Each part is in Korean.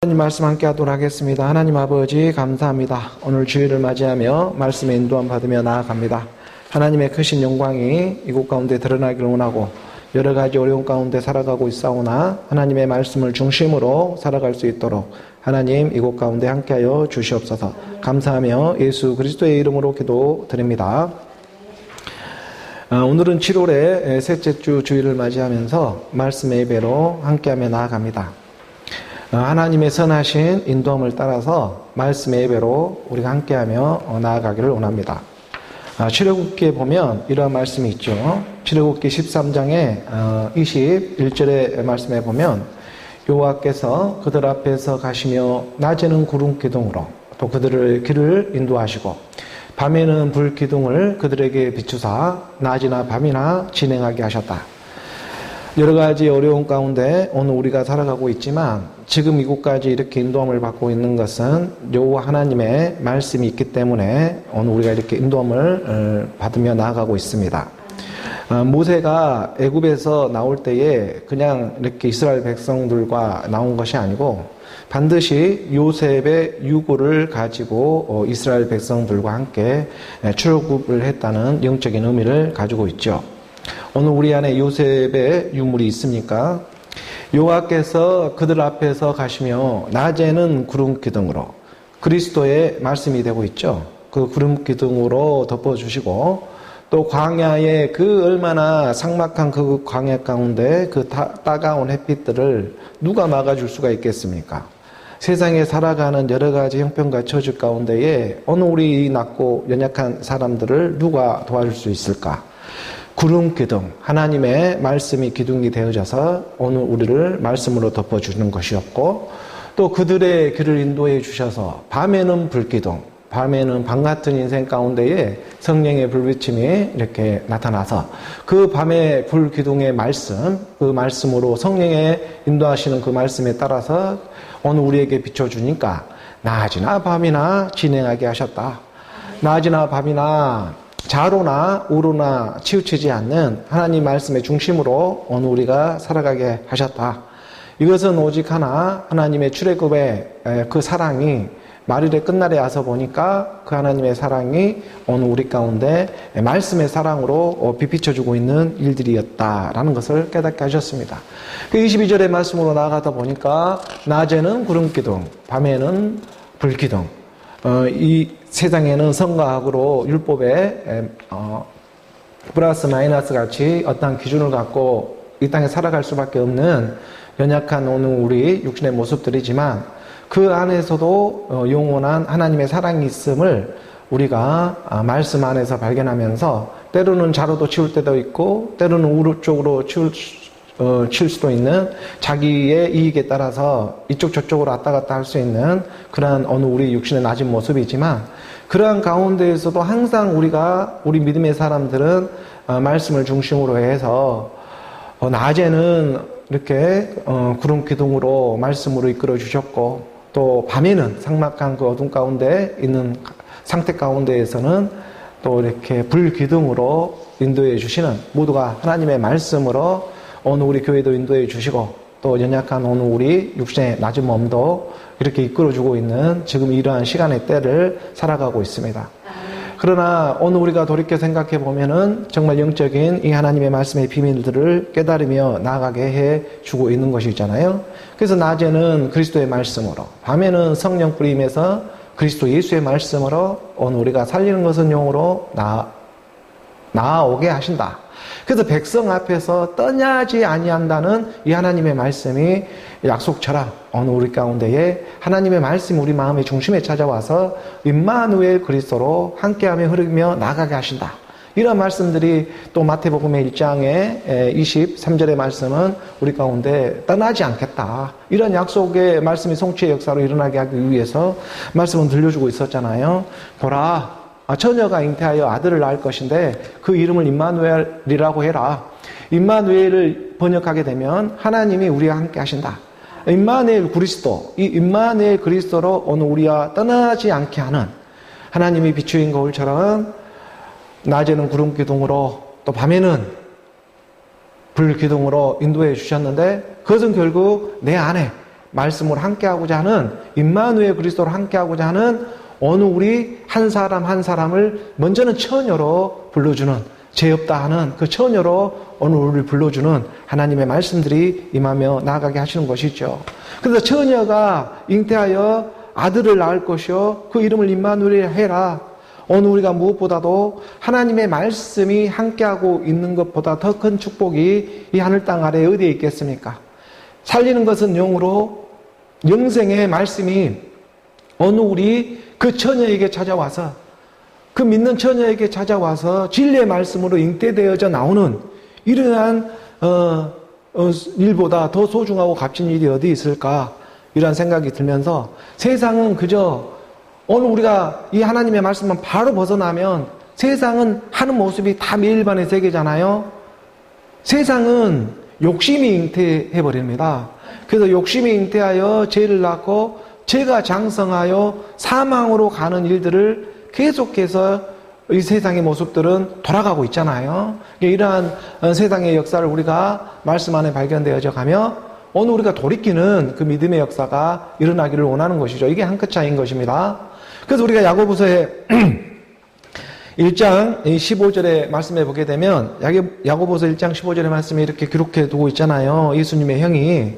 하나님 말씀 함께 하도록 하겠습니다. 하나님 아버지 감사합니다. 오늘 주일을 맞이하며 말씀의 인도함 받으며 나아갑니다. 하나님의 크신 영광이 이곳 가운데 드러나기를 원하고 여러 가지 어려운 가운데 살아가고 있사오나 하나님의 말씀을 중심으로 살아갈 수 있도록 하나님 이곳 가운데 함께하여 주시옵소서. 감사하며 예수 그리스도의 이름으로 기도드립니다. 오늘은 7월의 셋째 주 주일을 맞이하면서 말씀의 예배로 함께하며 나아갑니다. 하나님의 선하신 인도함을 따라서 말씀의 예배로 우리가 함께하며 나아가기를 원합니다. 출애굽기에 보면 이러한 말씀이 있죠. 출애굽기 13장의 21절의 말씀에 보면 여호와께서 그들 앞에서 가시며 낮에는 구름 기둥으로 또 그들의 길을 인도하시고 밤에는 불 기둥을 그들에게 비추사 낮이나 밤이나 진행하게 하셨다. 여러 가지 어려운 가운데 오늘 우리가 살아가고 있지만 지금 이곳까지 이렇게 인도함을 받고 있는 것은 여호와 하나님의 말씀이 있기 때문에 오늘 우리가 이렇게 인도함을 받으며 나아가고 있습니다. 모세가 애굽에서 나올 때에 그냥 이렇게 이스라엘 백성들과 나온 것이 아니고 반드시 요셉의 유고를 가지고 이스라엘 백성들과 함께 출애굽을 했다는 영적인 의미를 가지고 있죠. 오늘 우리 안에 요셉의 유물이 있습니까? 여호와께서 그들 앞에서 가시며 낮에는 구름 기둥으로 그리스도의 말씀이 되고 있죠. 그 구름 기둥으로 덮어주시고 또 광야의 그 얼마나 삭막한 그 광야 가운데 그 따가운 햇빛들을 누가 막아줄 수가 있겠습니까? 세상에 살아가는 여러 가지 형편과 처지 가운데에 어느 우리 낮고 연약한 사람들을 누가 도와줄 수 있을까? 구름 기둥, 하나님의 말씀이 기둥이 되어져서 오늘 우리를 말씀으로 덮어주는 것이었고 또 그들의 길을 인도해 주셔서 밤에는 불기둥, 밤에는 밤 같은 인생 가운데에 성령의 불비침이 이렇게 나타나서 그 밤의 불기둥의 말씀, 그 말씀으로 성령의 인도하시는 그 말씀에 따라서 오늘 우리에게 비춰주니까 낮이나 밤이나 진행하게 하셨다. 낮이나 밤이나 좌로나 우로나 치우치지 않는 하나님 말씀의 중심으로 오늘 우리가 살아가게 하셨다. 이것은 오직 하나 하나님의 출애굽의 그 사랑이 말일의 끝날에 와서 보니까 그 하나님의 사랑이 오늘 우리 가운데 말씀의 사랑으로 비비춰주고 있는 일들이었다라는 것을 깨닫게 하셨습니다. 그 22절의 말씀으로 나아가다 보니까 낮에는 구름기둥, 밤에는 불기둥. 이 세상에는 성과 악으로 율법에 플러스 마이너스 같이 어떠한 기준을 갖고 이 땅에 살아갈 수밖에 없는 연약한 오늘 우리 육신의 모습들이지만 그 안에서도 영원한 하나님의 사랑이 있음을 우리가 말씀 안에서 발견하면서 때로는 좌로도 치울 때도 있고 때로는 우로 쪽으로 칠 수도 있는 자기의 이익에 따라서 이쪽 저쪽으로 왔다 갔다 할 수 있는 그러한 어느 우리 육신의 낮은 모습이지만 그러한 가운데에서도 항상 우리 믿음의 사람들은 말씀을 중심으로 해서 낮에는 이렇게 구름 기둥으로 말씀으로 이끌어 주셨고 또 밤에는 삭막한 그 어둠 가운데 있는 상태 가운데에서는 또 이렇게 불 기둥으로 인도해 주시는 모두가 하나님의 말씀으로 오늘 우리 교회도 인도해 주시고 또 연약한 오늘 우리 육신의 낮은 몸도 이렇게 이끌어주고 있는 지금 이러한 시간의 때를 살아가고 있습니다. 그러나 오늘 우리가 돌이켜 생각해 보면은 정말 영적인 이 하나님의 말씀의 비밀들을 깨달으며 나아가게 해 주고 있는 것이 있잖아요. 그래서 낮에는 그리스도의 말씀으로 밤에는 성령 뿌림에서 그리스도 예수의 말씀으로 오늘 우리가 살리는 것은 용으로 나아오게 하신다. 그래서 백성 앞에서 떠나지 아니한다는 이 하나님의 말씀이 약속처럼 오늘 우리 가운데에 하나님의 말씀이 우리 마음의 중심에 찾아와서 임마누엘 그리스도로 함께하며 흐르며 나가게 하신다. 이런 말씀들이 또 마태복음의 1장의 23절의 말씀은 우리 가운데 떠나지 않겠다. 이런 약속의 말씀이 성취의 역사로 일어나게 하기 위해서 말씀은 들려주고 있었잖아요. 보라. 처녀가 잉태하여 아들을 낳을 것인데 그 이름을 임마누엘이라고 해라. 임마누엘을 번역하게 되면 하나님이 우리와 함께 하신다. 임마누엘 그리스도, 이 임마누엘 그리스도로 오늘 우리와 떠나지 않게 하는 하나님이 비추인 거울처럼 낮에는 구름 기둥으로 또 밤에는 불 기둥으로 인도해 주셨는데 그것은 결국 내 안에 말씀으로 함께하고자 하는 임마누엘 그리스도로 함께하고자 하는 어느 우리 한 사람 한 사람을 먼저는 처녀로 불러주는, 죄 없다 하는 그 처녀로 어느 우리를 불러주는 하나님의 말씀들이 임하며 나아가게 하시는 것이죠. 그래서 처녀가 잉태하여 아들을 낳을 것이요 그 이름을 임마누엘 해라. 오늘 우리가 무엇보다도 하나님의 말씀이 함께하고 있는 것보다 더 큰 축복이 이 하늘 땅 아래에 어디에 있겠습니까? 살리는 것은 영으로 영생의 말씀이 어느 우리 그 처녀에게 찾아와서, 그 믿는 처녀에게 찾아와서 진리의 말씀으로 잉태되어져 나오는 이러한 일보다 더 소중하고 값진 일이 어디 있을까, 이런 생각이 들면서 세상은 그저 오늘 우리가 이 하나님의 말씀만 바로 벗어나면 세상은 하는 모습이 다 매일반의 세계잖아요. 세상은 욕심이 잉태해버립니다. 그래서 욕심이 잉태하여 죄를 낳고 죄가 장성하여 사망으로 가는 일들을 계속해서 이 세상의 모습들은 돌아가고 있잖아요. 이러한 세상의 역사를 우리가 말씀 안에 발견되어져 가며 오늘 우리가 돌이키는 그 믿음의 역사가 일어나기를 원하는 것이죠. 이게 한 끗 차이인 것입니다. 그래서 우리가 야고보서의 1장 15절의 말씀에 보게 되면 야고보서 1장 15절의 말씀에 이렇게 기록해 두고 있잖아요. 예수님의 형이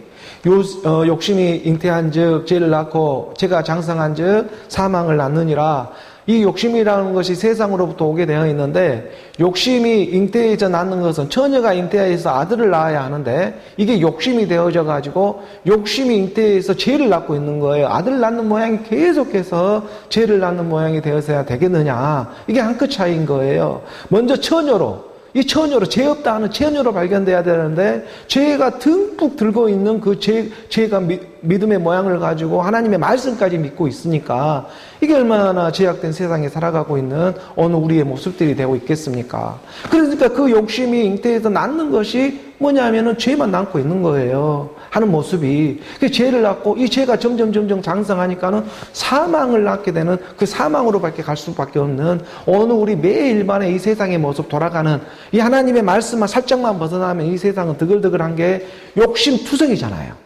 욕심이 잉태한 즉 죄를 낳고 죄가 장성한 즉 사망을 낳느니라. 이 욕심이라는 것이 세상으로부터 오게 되어 있는데, 욕심이 잉태해져 낳는 것은 처녀가 잉태해서 아들을 낳아야 하는데 이게 욕심이 되어져 가지고 욕심이 잉태해서 죄를 낳고 있는 거예요. 아들을 낳는 모양이 계속해서 죄를 낳는 모양이 되어서야 되겠느냐. 이게 한 끗 차이인 거예요. 먼저 처녀로, 이 처녀로, 죄 없다 하는 처녀로 발견돼야 되는데 죄가 듬뿍 들고 있는 그 죄가 믿음의 모양을 가지고 하나님의 말씀까지 믿고 있으니까 이게 얼마나 죄악된 세상에 살아가고 있는 어느 우리의 모습들이 되고 있겠습니까? 그러니까 그 욕심이 잉태해서 낳는 것이 뭐냐면은 죄만 낳고 있는 거예요. 하는 모습이. 그 죄를 낳고 이 죄가 점점 장성하니까는 사망을 낳게 되는, 그 사망으로밖에 갈 수밖에 없는 어느 우리 매일반의 이 세상의 모습 돌아가는, 이 하나님의 말씀만 살짝만 벗어나면 이 세상은 드글드글한 게 욕심투성이잖아요.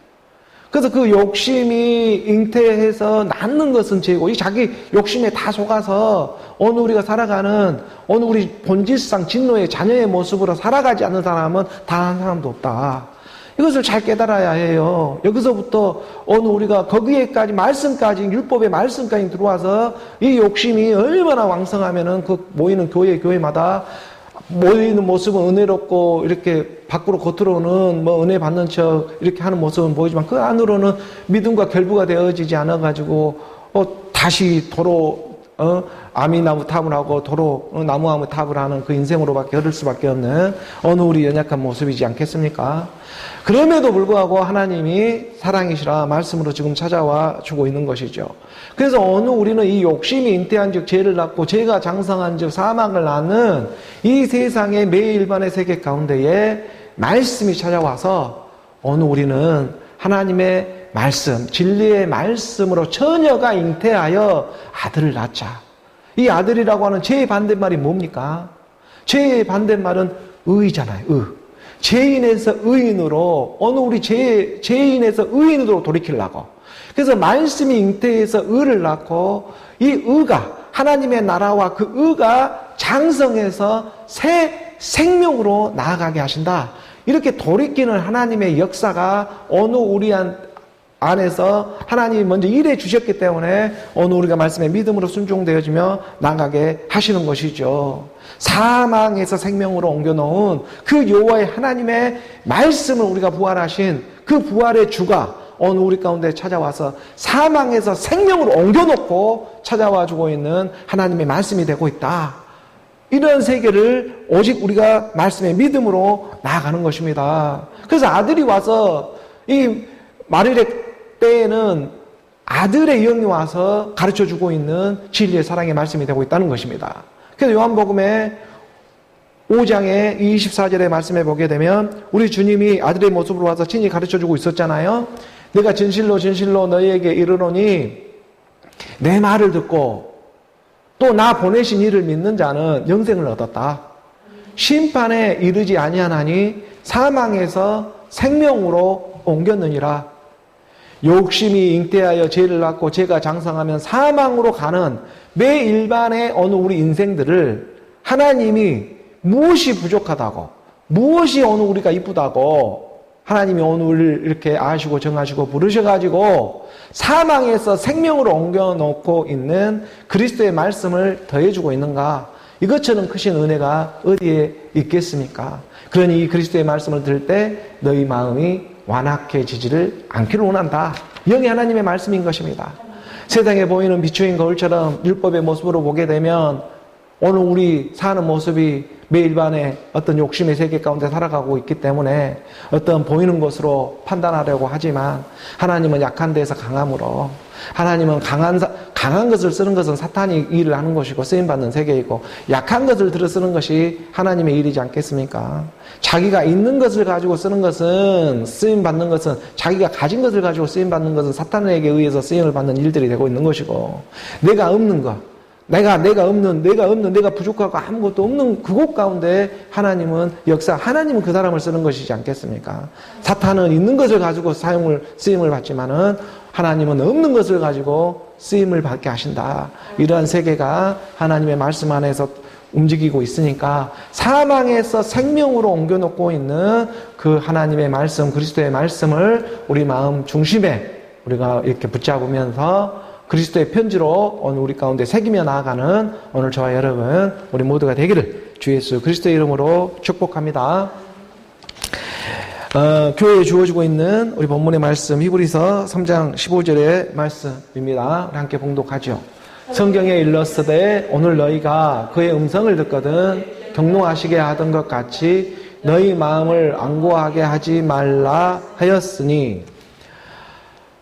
그래서 그 욕심이 잉태해서 낳는 것은 죄고, 이 자기 욕심에 다 속아서 어느 우리가 살아가는 어느 우리 본질상 진노의 자녀의 모습으로 살아가지 않는 사람은 단 한 사람도 없다. 이것을 잘 깨달아야 해요. 여기서부터 어느 우리가 거기에까지 말씀까지, 율법의 말씀까지 들어와서 이 욕심이 얼마나 왕성하면은 그 모이는 교회마다 모이는 모습은 은혜롭고 이렇게 밖으로 겉으로는 뭐 은혜 받는 척 이렇게 하는 모습은 보이지만 그 안으로는 믿음과 결부가 되어지지 않아 가지고 다시 도로 아미나무 탑을 하고 도로 나무나무 탑을 하는 그 인생으로밖에 얻을 수밖에 없는 어느 우리 연약한 모습이지 않겠습니까? 그럼에도 불구하고 하나님이 사랑이시라 말씀으로 지금 찾아와 주고 있는 것이죠. 그래서 어느 우리는 이 욕심이 잉태한 즉 죄를 낳고 죄가 장성한 즉 사망을 낳는 이 세상의 매일반의 세계 가운데에 말씀이 찾아와서 어느 우리는 하나님의 말씀, 진리의 말씀으로 처녀가 잉태하여 아들을 낳자. 이 아들이라고 하는 죄의 반대말이 뭡니까? 죄의 반대말은 의잖아요. 죄인에서 의인으로, 어느 우리 죄인에서 의인으로 돌이키려고. 그래서 말씀이 잉태해서 의를 낳고 이 의가, 하나님의 나라와 그 의가 장성해서 새 생명으로 나아가게 하신다. 이렇게 돌이키는 하나님의 역사가 어느 우리 안에서 하나님이 먼저 일해 주셨기 때문에 어느 우리가 말씀에 믿음으로 순종되어지며 나가게 하시는 것이죠. 사망에서 생명으로 옮겨놓은 그 여호와의 하나님의 말씀을 우리가 부활하신 그 부활의 주가 어느 우리 가운데 찾아와서 사망에서 생명으로 옮겨놓고 찾아와주고 있는 하나님의 말씀이 되고 있다. 이런 세계를 오직 우리가 말씀의 믿음으로 나아가는 것입니다. 그래서 아들이 와서 이 마릴의 때에는 아들의 영이 와서 가르쳐주고 있는 진리의 사랑의 말씀이 되고 있다는 것입니다. 그래서 요한복음의 5장의 24절의 말씀에 보게 되면 우리 주님이 아들의 모습으로 와서 친히 가르쳐주고 있었잖아요. 내가 진실로 너희에게 이르노니 내 말을 듣고 또 나 보내신 이를 믿는 자는 영생을 얻었다. 심판에 이르지 아니하나니 사망에서 생명으로 옮겼느니라. 욕심이 잉태하여 죄를 낳고 죄가 장성하면 사망으로 가는 매 일반의 어느 우리 인생들을 하나님이 무엇이 부족하다고, 무엇이 어느 우리가 이쁘다고 하나님이 어느 우리를 이렇게 아시고 정하시고 부르셔가지고 사망에서 생명으로 옮겨놓고 있는 그리스도의 말씀을 더해주고 있는가? 이것처럼 크신 은혜가 어디에 있겠습니까? 그러니 이 그리스도의 말씀을 들을 때 너희 마음이 완악해지지를 않기를 원한다. 영이 하나님의 말씀인 것입니다. 세상에 보이는 비추인 거울처럼 율법의 모습으로 보게 되면 오늘 우리 사는 모습이 매일반의 어떤 욕심의 세계 가운데 살아가고 있기 때문에 어떤 보이는 것으로 판단하려고 하지만 하나님은 약한 데에서 강함으로, 하나님은 강한 것을 쓰는 것은 사탄이 일을 하는 것이고 쓰임받는 세계이고, 약한 것을 들어 쓰는 것이 하나님의 일이지 않겠습니까? 자기가 있는 것을 가지고 쓰는 것은, 쓰임받는 것은, 자기가 가진 것을 가지고 쓰임받는 것은 사탄에게 의해서 쓰임을 받는 일들이 되고 있는 것이고, 내가 없는 것, 내가 부족하고 아무것도 없는 그곳 가운데 하나님은 하나님은 그 사람을 쓰는 것이지 않겠습니까? 사탄은 있는 것을 가지고 쓰임을 받지만은 하나님은 없는 것을 가지고 쓰임을 받게 하신다. 이러한 세계가 하나님의 말씀 안에서 움직이고 있으니까 사망에서 생명으로 옮겨놓고 있는 그 하나님의 말씀, 그리스도의 말씀을 우리 마음 중심에 우리가 이렇게 붙잡으면서 그리스도의 편지로 오늘 우리 가운데 새기며 나아가는 오늘 저와 여러분 우리 모두가 되기를 주 예수 그리스도의 이름으로 축복합니다. 교회에 주어지고 있는 우리 본문의 말씀 히브리서 3장 15절의 말씀입니다. 우리 함께 봉독하죠. 성경에 일렀으되 오늘 너희가 그의 음성을 듣거든 경노하시게 하던 것 같이 너희 마음을 안고하게 하지 말라 하였으니.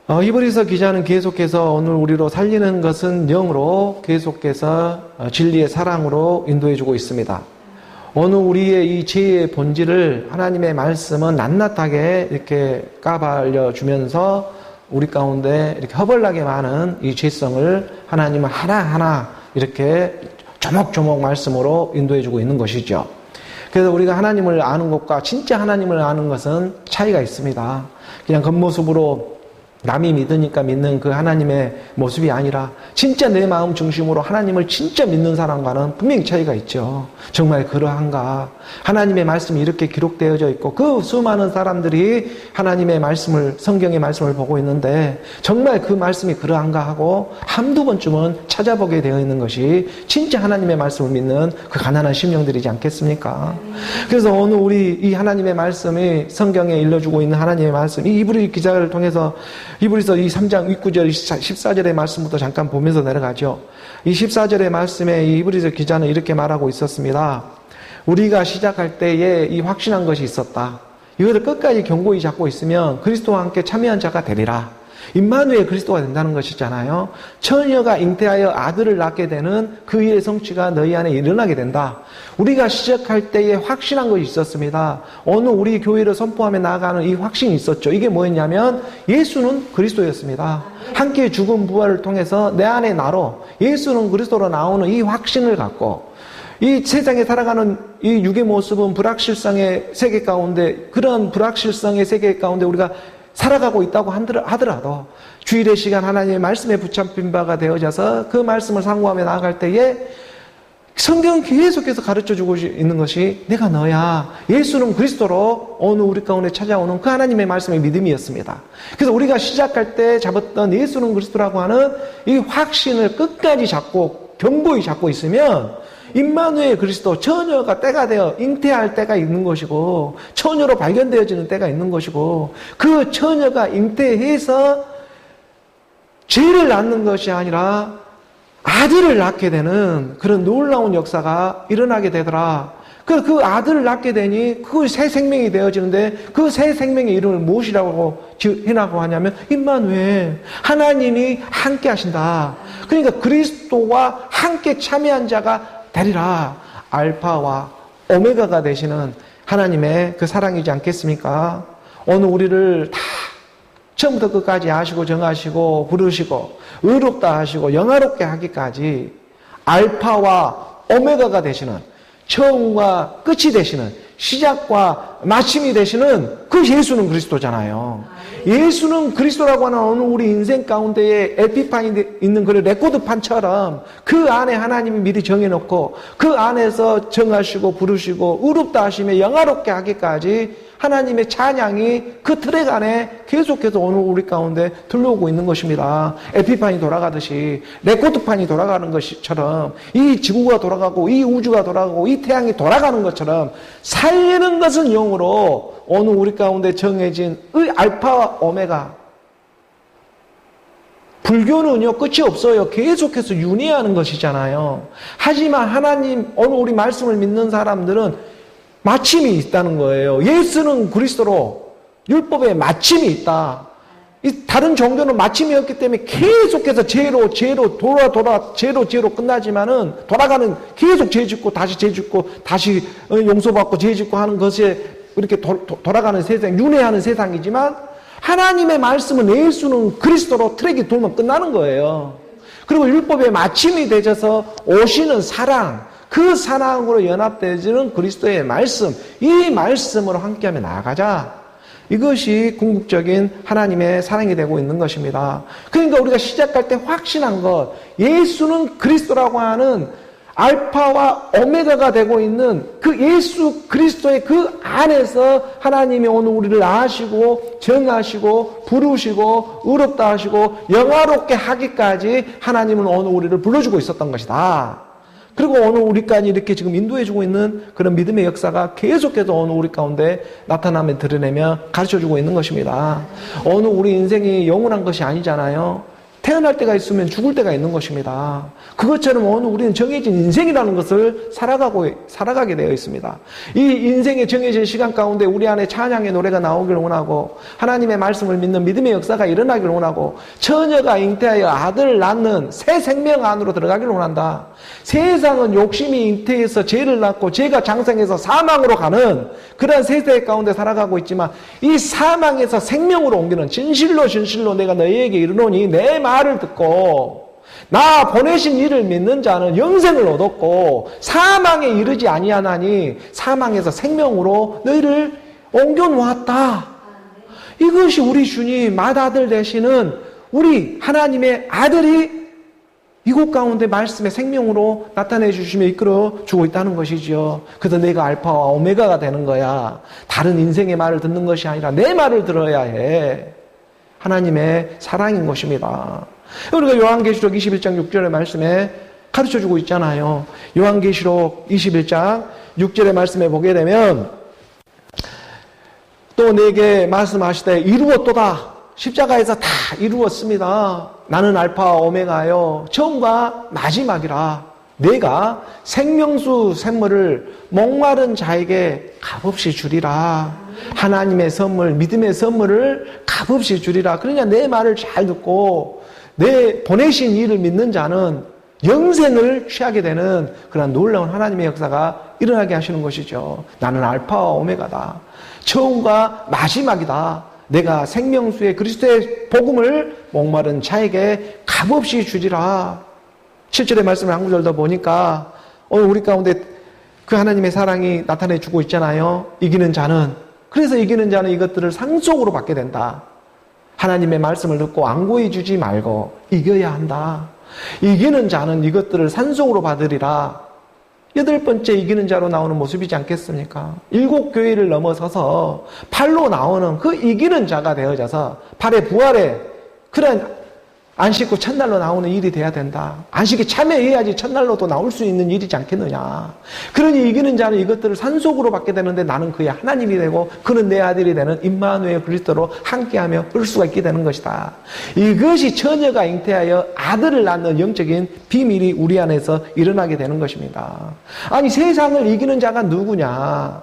히브리서 기자는 계속해서 오늘 우리로 살리는 것은 영으로 계속해서 진리의 사랑으로 인도해주고 있습니다. 오늘 우리의 이 죄의 본질을 하나님의 말씀은 낱낱하게 이렇게 까발려주면서 우리 가운데 이렇게 허벌나게 많은 이 죄성을 하나님은 하나하나 이렇게 조목조목 말씀으로 인도해주고 있는 것이죠. 그래서 우리가 하나님을 아는 것과 진짜 하나님을 아는 것은 차이가 있습니다. 그냥 겉모습으로 남이 믿으니까 믿는 그 하나님의 모습이 아니라 진짜 내 마음 중심으로 하나님을 진짜 믿는 사람과는 분명히 차이가 있죠. 정말 그러한가? 하나님의 말씀이 이렇게 기록되어져 있고 그 수많은 사람들이 하나님의 말씀을, 성경의 말씀을 보고 있는데 정말 그 말씀이 그러한가 하고 한두 번쯤은 찾아보게 되어 있는 것이 진짜 하나님의 말씀을 믿는 그 가난한 심령들이지 않겠습니까? 그래서 오늘 우리 이 하나님의 말씀이 성경에 일러주고 있는 하나님의 말씀, 이 히브리 기자를 통해서 히브리서 이 3장 윗구절 14절의 말씀부터 잠깐 보면서 내려가죠. 이 14절의 말씀에 이 히브리서 기자는 이렇게 말하고 있었습니다. 우리가 시작할 때에 이 확신한 것이 있었다. 이것을 끝까지 견고히 잡고 있으면 그리스도와 함께 참여한 자가 되리라. 임마누엘 그리스도가 된다는 것이잖아요. 처녀가 잉태하여 아들을 낳게 되는 그 일의 성취가 너희 안에 일어나게 된다. 우리가 시작할 때에 확신한 것이 있었습니다. 오늘 우리 교회를 선포하며 나아가는 이 확신이 있었죠. 이게 뭐였냐면 예수는 그리스도였습니다. 함께 죽은 부활을 통해서 내 안에 나로 예수는 그리스도로 나오는 이 확신을 갖고 이 세상에 살아가는 이 육의 모습은 불확실성의 세계 가운데, 그런 불확실성의 세계 가운데 우리가 살아가고 있다고 하더라도 주일의 시간 하나님의 말씀에 붙잡힌 바가 되어져서 그 말씀을 상고하며 나아갈 때에 성경은 계속해서 가르쳐주고 있는 것이 내가 너야, 예수는 그리스도로 오늘 우리 가운데 찾아오는 그 하나님의 말씀의 믿음이었습니다. 그래서 우리가 시작할 때 잡았던 예수는 그리스도라고 하는 이 확신을 끝까지 잡고 견고히 잡고 있으면 임마누엘 그리스도, 처녀가 때가 되어 잉태할 때가 있는 것이고 처녀로 발견되어지는 때가 있는 것이고 그 처녀가 잉태해서 죄를 낳는 것이 아니라 아들을 낳게 되는 그런 놀라운 역사가 일어나게 되더라. 그 아들을 낳게 되니 그 새 생명이 되어지는데 그 새 생명의 이름을 무엇이라고 해라고 하냐면 임마누엘, 하나님이 함께 하신다. 그러니까 그리스도와 함께 참여한 자가 되리라. 알파와 오메가가 되시는 하나님의 그 사랑이지 않겠습니까? 오늘 우리를 다 처음부터 끝까지 아시고 정하시고 부르시고 의롭다 하시고 영화롭게 하기까지 알파와 오메가가 되시는, 처음과 끝이 되시는, 시작과 마침이 되시는 그 예수는 그리스도잖아요. 예수는 그리스도라고 하는 오늘 우리 인생 가운데에 에피판이 있는 그 레코드판처럼 그 안에 하나님이 미리 정해놓고 그 안에서 정하시고 부르시고 의롭다 하시며 영화롭게 하기까지 하나님의 찬양이 그 트랙 안에 계속해서 오늘 우리 가운데 들려오고 있는 것입니다. 에피판이 돌아가듯이 레코드판이 돌아가는 것처럼 이 지구가 돌아가고 이 우주가 돌아가고 이 태양이 돌아가는 것처럼 살리는 것은 영으로 오늘 우리 가운데 정해진 의 알파와 오메가. 불교는요 끝이 없어요. 계속해서 윤회하는 것이잖아요. 하지만 하나님 오늘 우리 말씀을 믿는 사람들은 마침이 있다는 거예요. 예수는 그리스도로 율법에 마침이 있다. 이 다른 종교는 마침이 없기 때문에 계속해서 죄로 죄로 끝나지만은 돌아가는 계속 죄 짓고 다시 죄 짓고 다시 용서받고 죄 짓고 하는 것에 이렇게 돌아가는 세상, 윤회하는 세상이지만 하나님의 말씀은 예수는 그리스도로 트랙이 돌면 끝나는 거예요. 그리고 율법에 마침이 되셔서 오시는 사랑, 그 사랑으로 연합되어지는 그리스도의 말씀, 이 말씀으로 함께하며 나아가자. 이것이 궁극적인 하나님의 사랑이 되고 있는 것입니다. 그러니까 우리가 시작할 때 확신한 것, 예수는 그리스도라고 하는 알파와 오메가가 되고 있는 그 예수 그리스도의 그 안에서 하나님이 오늘 우리를 아시고 정하시고 부르시고 의롭다 하시고 영화롭게 하기까지 하나님은 오늘 우리를 불러주고 있었던 것이다. 그리고 오늘 우리까지 이렇게 지금 인도해주고 있는 그런 믿음의 역사가 계속해서 오늘 우리 가운데 나타나며 드러내며 가르쳐주고 있는 것입니다. 오늘 우리 인생이 영원한 것이 아니잖아요. 태어날 때가 있으면 죽을 때가 있는 것입니다. 그것처럼 오늘 우리는 정해진 인생이라는 것을 살아가게 되어 있습니다. 이 인생의 정해진 시간 가운데 우리 안에 찬양의 노래가 나오길 원하고 하나님의 말씀을 믿는 믿음의 역사가 일어나길 원하고 처녀가 잉태하여 아들을 낳는 새 생명 안으로 들어가길 원한다. 세상은 욕심이 잉태해서 죄를 낳고 죄가 장성해서 사망으로 가는 그런 세대 가운데 살아가고 있지만 이 사망에서 생명으로 옮기는 진실로 내가 너희에게 이르노니 내 말을 듣고 나 보내신 이를 믿는 자는 영생을 얻었고 사망에 이르지 아니하나니 사망에서 생명으로 너희를 옮겨 놓았다. 이것이 우리 주님 맏아들 되시는 우리 하나님의 아들이 이곳 가운데 말씀의 생명으로 나타내 주시며 이끌어 주고 있다는 것이죠. 그래서 내가 알파와 오메가가 되는 거야. 다른 인생의 말을 듣는 것이 아니라 내 말을 들어야 해. 하나님의 사랑인 것입니다. 우리가 요한계시록 21장 6절의 말씀에 가르쳐주고 있잖아요. 요한계시록 21장 6절의 말씀에 보게 되면 또 내게 말씀하시되 이루었도다. 십자가에서 다 이루었습니다. 나는 알파와 오메가요 처음과 마지막이라. 내가 생명수 샘물을 목마른 자에게 값없이 주리라. 하나님의 선물, 믿음의 선물을 값없이 주리라. 그러냐 내 말을 잘 듣고 내 보내신 이를 믿는 자는 영생을 취하게 되는 그런 놀라운 하나님의 역사가 일어나게 하시는 것이죠. 나는 알파와 오메가다. 처음과 마지막이다. 내가 생명수의 그리스도의 복음을 목마른 자에게 값없이 주리라. 7절의 말씀을 한 구절 더 보니까 오늘 우리 가운데 그 하나님의 사랑이 나타내 주고 있잖아요. 이기는 자는, 그래서 이기는 자는 이것들을 상속으로 받게 된다. 하나님의 말씀을 듣고 안고히 주지 말고 이겨야 한다. 이기는 자는 이것들을 산속으로 받으리라. 8번째 이기는 자로 나오는 모습이지 않겠습니까? 7교회를 넘어서서 8로 나오는 그 이기는 자가 되어져서 8의 부활에 그런 안식구 첫날로 나오는 일이 돼야 된다. 안식에 참여해야지 첫날로도 나올 수 있는 일이지 않겠느냐. 그러니 이기는 자는 이것들을 산속으로 받게 되는데 나는 그의 하나님이 되고 그는 내 아들이 되는 임마누엘 그리스도로 함께하며 을 수가 있게 되는 것이다. 이것이 처녀가 잉태하여 아들을 낳는 영적인 비밀이 우리 안에서 일어나게 되는 것입니다. 아니 세상을 이기는 자가 누구냐.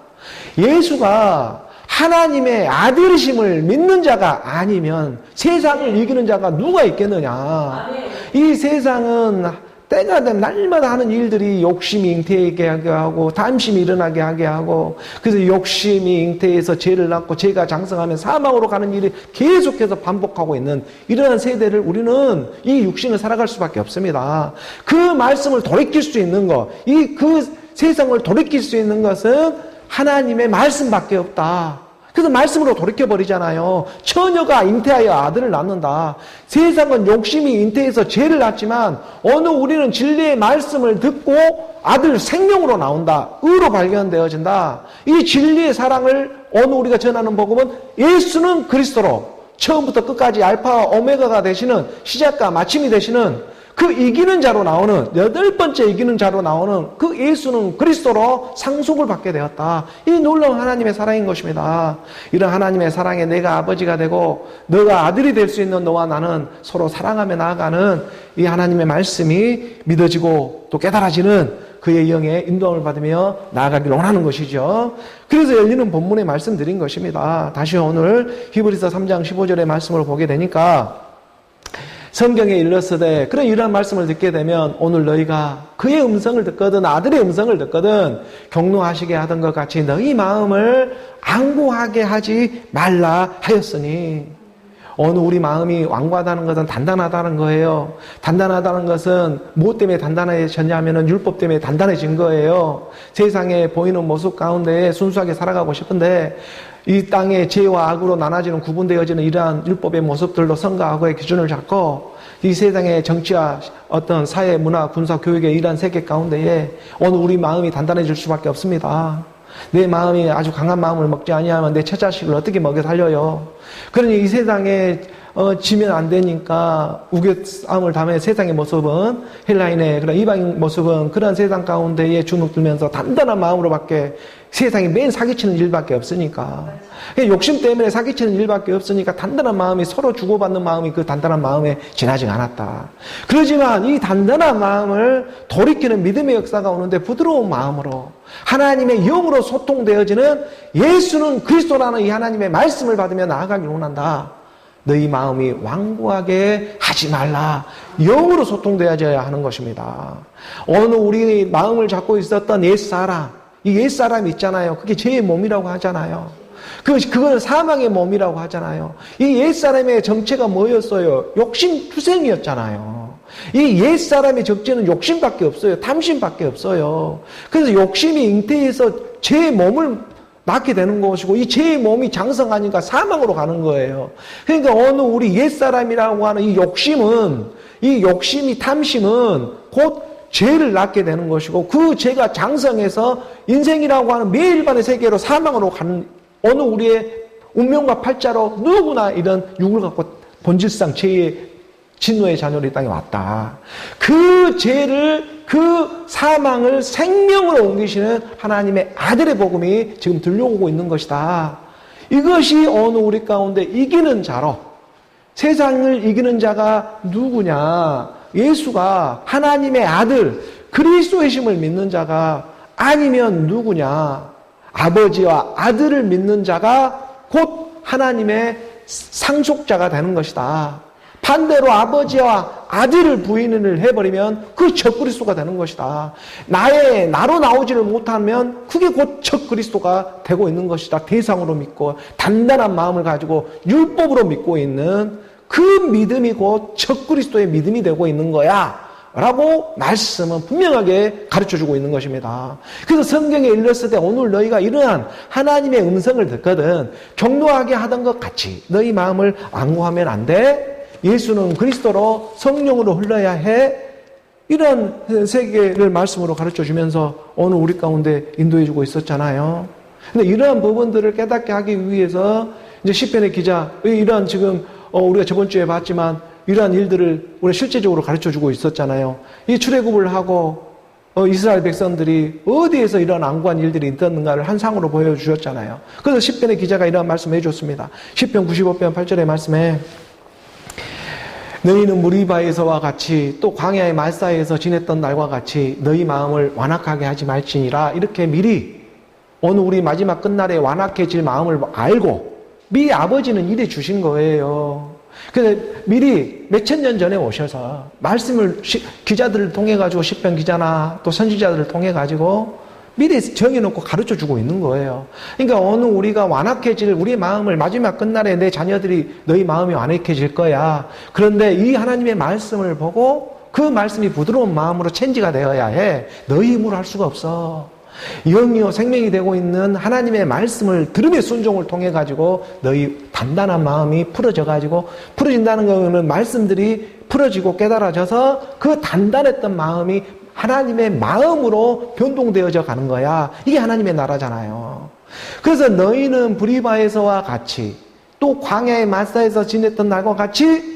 예수가 하나님의 아들이심을 믿는 자가 아니면 세상을 이기는 자가 누가 있겠느냐. 이 세상은 때가 되면 날마다 하는 일들이 욕심이 잉태하게 하고 탐심이 일어나게 하게 하고 그래서 욕심이 잉태해서 죄를 낳고 죄가 장성하면 사망으로 가는 일이 계속해서 반복하고 있는 이러한 세대를 우리는 이 육신을 살아갈 수밖에 없습니다. 그 말씀을 돌이킬 수 있는 것, 그 세상을 돌이킬 수 있는 것은 하나님의 말씀밖에 없다. 그래서 말씀으로 돌이켜버리잖아요. 처녀가 잉태하여 아들을 낳는다. 세상은 욕심이 잉태해서 죄를 낳지만 어느 우리는 진리의 말씀을 듣고 아들 생명으로 나온다. 의로 발견되어진다. 이 진리의 사랑을 어느 우리가 전하는 복음은 예수는 그리스도로 처음부터 끝까지 알파와 오메가가 되시는 시작과 마침이 되시는 그 이기는 자로 나오는 8번째 이기는 자로 나오는 그 예수는 그리스도로 상속을 받게 되었다. 이 놀라운 하나님의 사랑인 것입니다. 이런 하나님의 사랑에 내가 아버지가 되고 너가 아들이 될 수 있는 너와 나는 서로 사랑하며 나아가는 이 하나님의 말씀이 믿어지고 또 깨달아지는 그의 영의 인도함을 받으며 나아가기를 원하는 것이죠. 그래서 열리는 본문에 말씀드린 것입니다. 다시 오늘 히브리서 3장 15절의 말씀을 보게 되니까 성경에 일렀으되 그런 이러한 말씀을 듣게 되면 오늘 너희가 그의 음성을 듣거든 아들의 음성을 듣거든 경노하시게 하던 것 같이 너희 마음을 앙고하게 하지 말라 하였으니 어느 우리 마음이 완고하다는 것은 단단하다는 거예요. 단단하다는 것은 무엇 때문에 단단해졌냐 하면 율법 때문에 단단해진 거예요. 세상에 보이는 모습 가운데 순수하게 살아가고 싶은데 이 땅의 죄와 악으로 나눠지는 구분되어지는 이러한 율법의 모습들로 선과 악의 기준을 잡고 이 세상의 정치와 어떤 사회, 문화, 군사, 교육의 이러한 세계 가운데에 오늘 우리 마음이 단단해질 수밖에 없습니다. 내 마음이 아주 강한 마음을 먹지 아니하면 내 처자식을 어떻게 먹여 살려요. 그러니 이 세상에 지면 안 되니까 우겨싸움을 담은 세상의 모습은 헬라인의 그런 이방인 모습은 그런 세상 가운데에 주눅들면서 단단한 마음으로밖에 세상에 매일 사기치는 일밖에 없으니까 욕심 때문에 사기치는 일밖에 없으니까 단단한 마음이 서로 주고받는 마음이 그 단단한 마음에 지나지 않았다. 그렇지만 이 단단한 마음을 돌이키는 믿음의 역사가 오는데 부드러운 마음으로 하나님의 영으로 소통되어지는 예수는 그리스도라는 이 하나님의 말씀을 받으며 나아가길 원한다. 너희 마음이 완고하게 하지 말라. 영으로 소통되어져야 하는 것입니다. 어느 우리 마음을 잡고 있었던 옛사람, 이 옛사람 있잖아요. 그게 죄의 몸이라고 하잖아요. 그거는 사망의 몸이라고 하잖아요. 이 옛사람의 정체가 뭐였어요? 욕심투생이었잖아요. 이 옛사람의 적재는 욕심밖에 없어요. 탐심밖에 없어요. 그래서 욕심이 잉태해서 죄의 몸을 낳게 되는 것이고 이 죄의 몸이 장성하니까 사망으로 가는 거예요. 그러니까 어느 우리 옛사람이라고 하는 이 욕심이 탐심은 곧 죄를 낳게 되는 것이고 그 죄가 장성해서 인생이라고 하는 매일반의 세계로 사망으로 가는 어느 우리의 운명과 팔자로 누구나 이런 육을 갖고 본질상 죄의 진노의 자녀로 이 땅에 왔다. 그 죄를 그 사망을 생명으로 옮기시는 하나님의 아들의 복음이 지금 들려오고 있는 것이다. 이것이 어느 우리 가운데 이기는 자로 세상을 이기는 자가 누구냐? 예수가 하나님의 아들 그리스도의 심을 믿는 자가 아니면 누구냐? 아버지와 아들을 믿는 자가 곧 하나님의 상속자가 되는 것이다. 반대로 아버지와 아들을 부인을 해버리면 그 적그리스도가 되는 것이다. 나로 나오지를 못하면 그게 곧 적그리스도가 되고 있는 것이다. 대상으로 믿고 단단한 마음을 가지고 율법으로 믿고 있는 그 믿음이 곧 적그리스도의 믿음이 되고 있는 거야 라고 말씀은 분명하게 가르쳐주고 있는 것입니다. 그래서 성경에 일렀을 때 오늘 너희가 이러한 하나님의 음성을 듣거든 경노하게 하던 것 같이 너희 마음을 앙고하면 안 돼. 예수는 그리스도로 성령으로 흘러야 해. 이런 세계를 말씀으로 가르쳐주면서 오늘 우리 가운데 인도해주고 있었잖아요. 근데 이러한 부분들을 깨닫게 하기 위해서 이제 시편의 기자 이러한 지금 우리가 저번 주에 봤지만 이러한 일들을 우리 실제적으로 가르쳐주고 있었잖아요. 이 출애굽을 하고 이스라엘 백성들이 어디에서 이런 앙고한 일들이 있었는가를 한 상으로 보여주셨잖아요. 그래서 시편의 기자가 이러한 말씀을 해줬습니다. 시편 95편 8절의 말씀에 너희는 무리바에서와 같이 또 광야의 말사에서 지냈던 날과 같이 너희 마음을 완악하게 하지 말지니라. 이렇게 미리 오늘 우리 마지막 끝날에 완악해질 마음을 알고 미리 아버지는 이래 주신 거예요. 그래서 미리 몇천 년 전에 오셔서 말씀을 기자들을 통해 가지고 시편 기자나 또 선지자들을 통해 가지고 미리 정해놓고 가르쳐주고 있는 거예요. 그러니까 어느 우리가 완악해질 우리의 마음을 마지막 끝날에 내 자녀들이 너희 마음이 완악해질 거야. 그런데 이 하나님의 말씀을 보고 그 말씀이 부드러운 마음으로 체인지가 되어야 해. 너희 힘으로 할 수가 없어. 영이요 생명이 되고 있는 하나님의 말씀을 들음의 순종을 통해 가지고 너희 단단한 마음이 풀어져 가지고, 풀어진다는 것은 말씀들이 풀어지고 깨달아져서 그 단단했던 마음이 하나님의 마음으로 변동되어져 가는 거야. 이게 하나님의 나라잖아요. 그래서 너희는 브리바에서와 같이, 또 광야의 마사에서 지냈던 날과 같이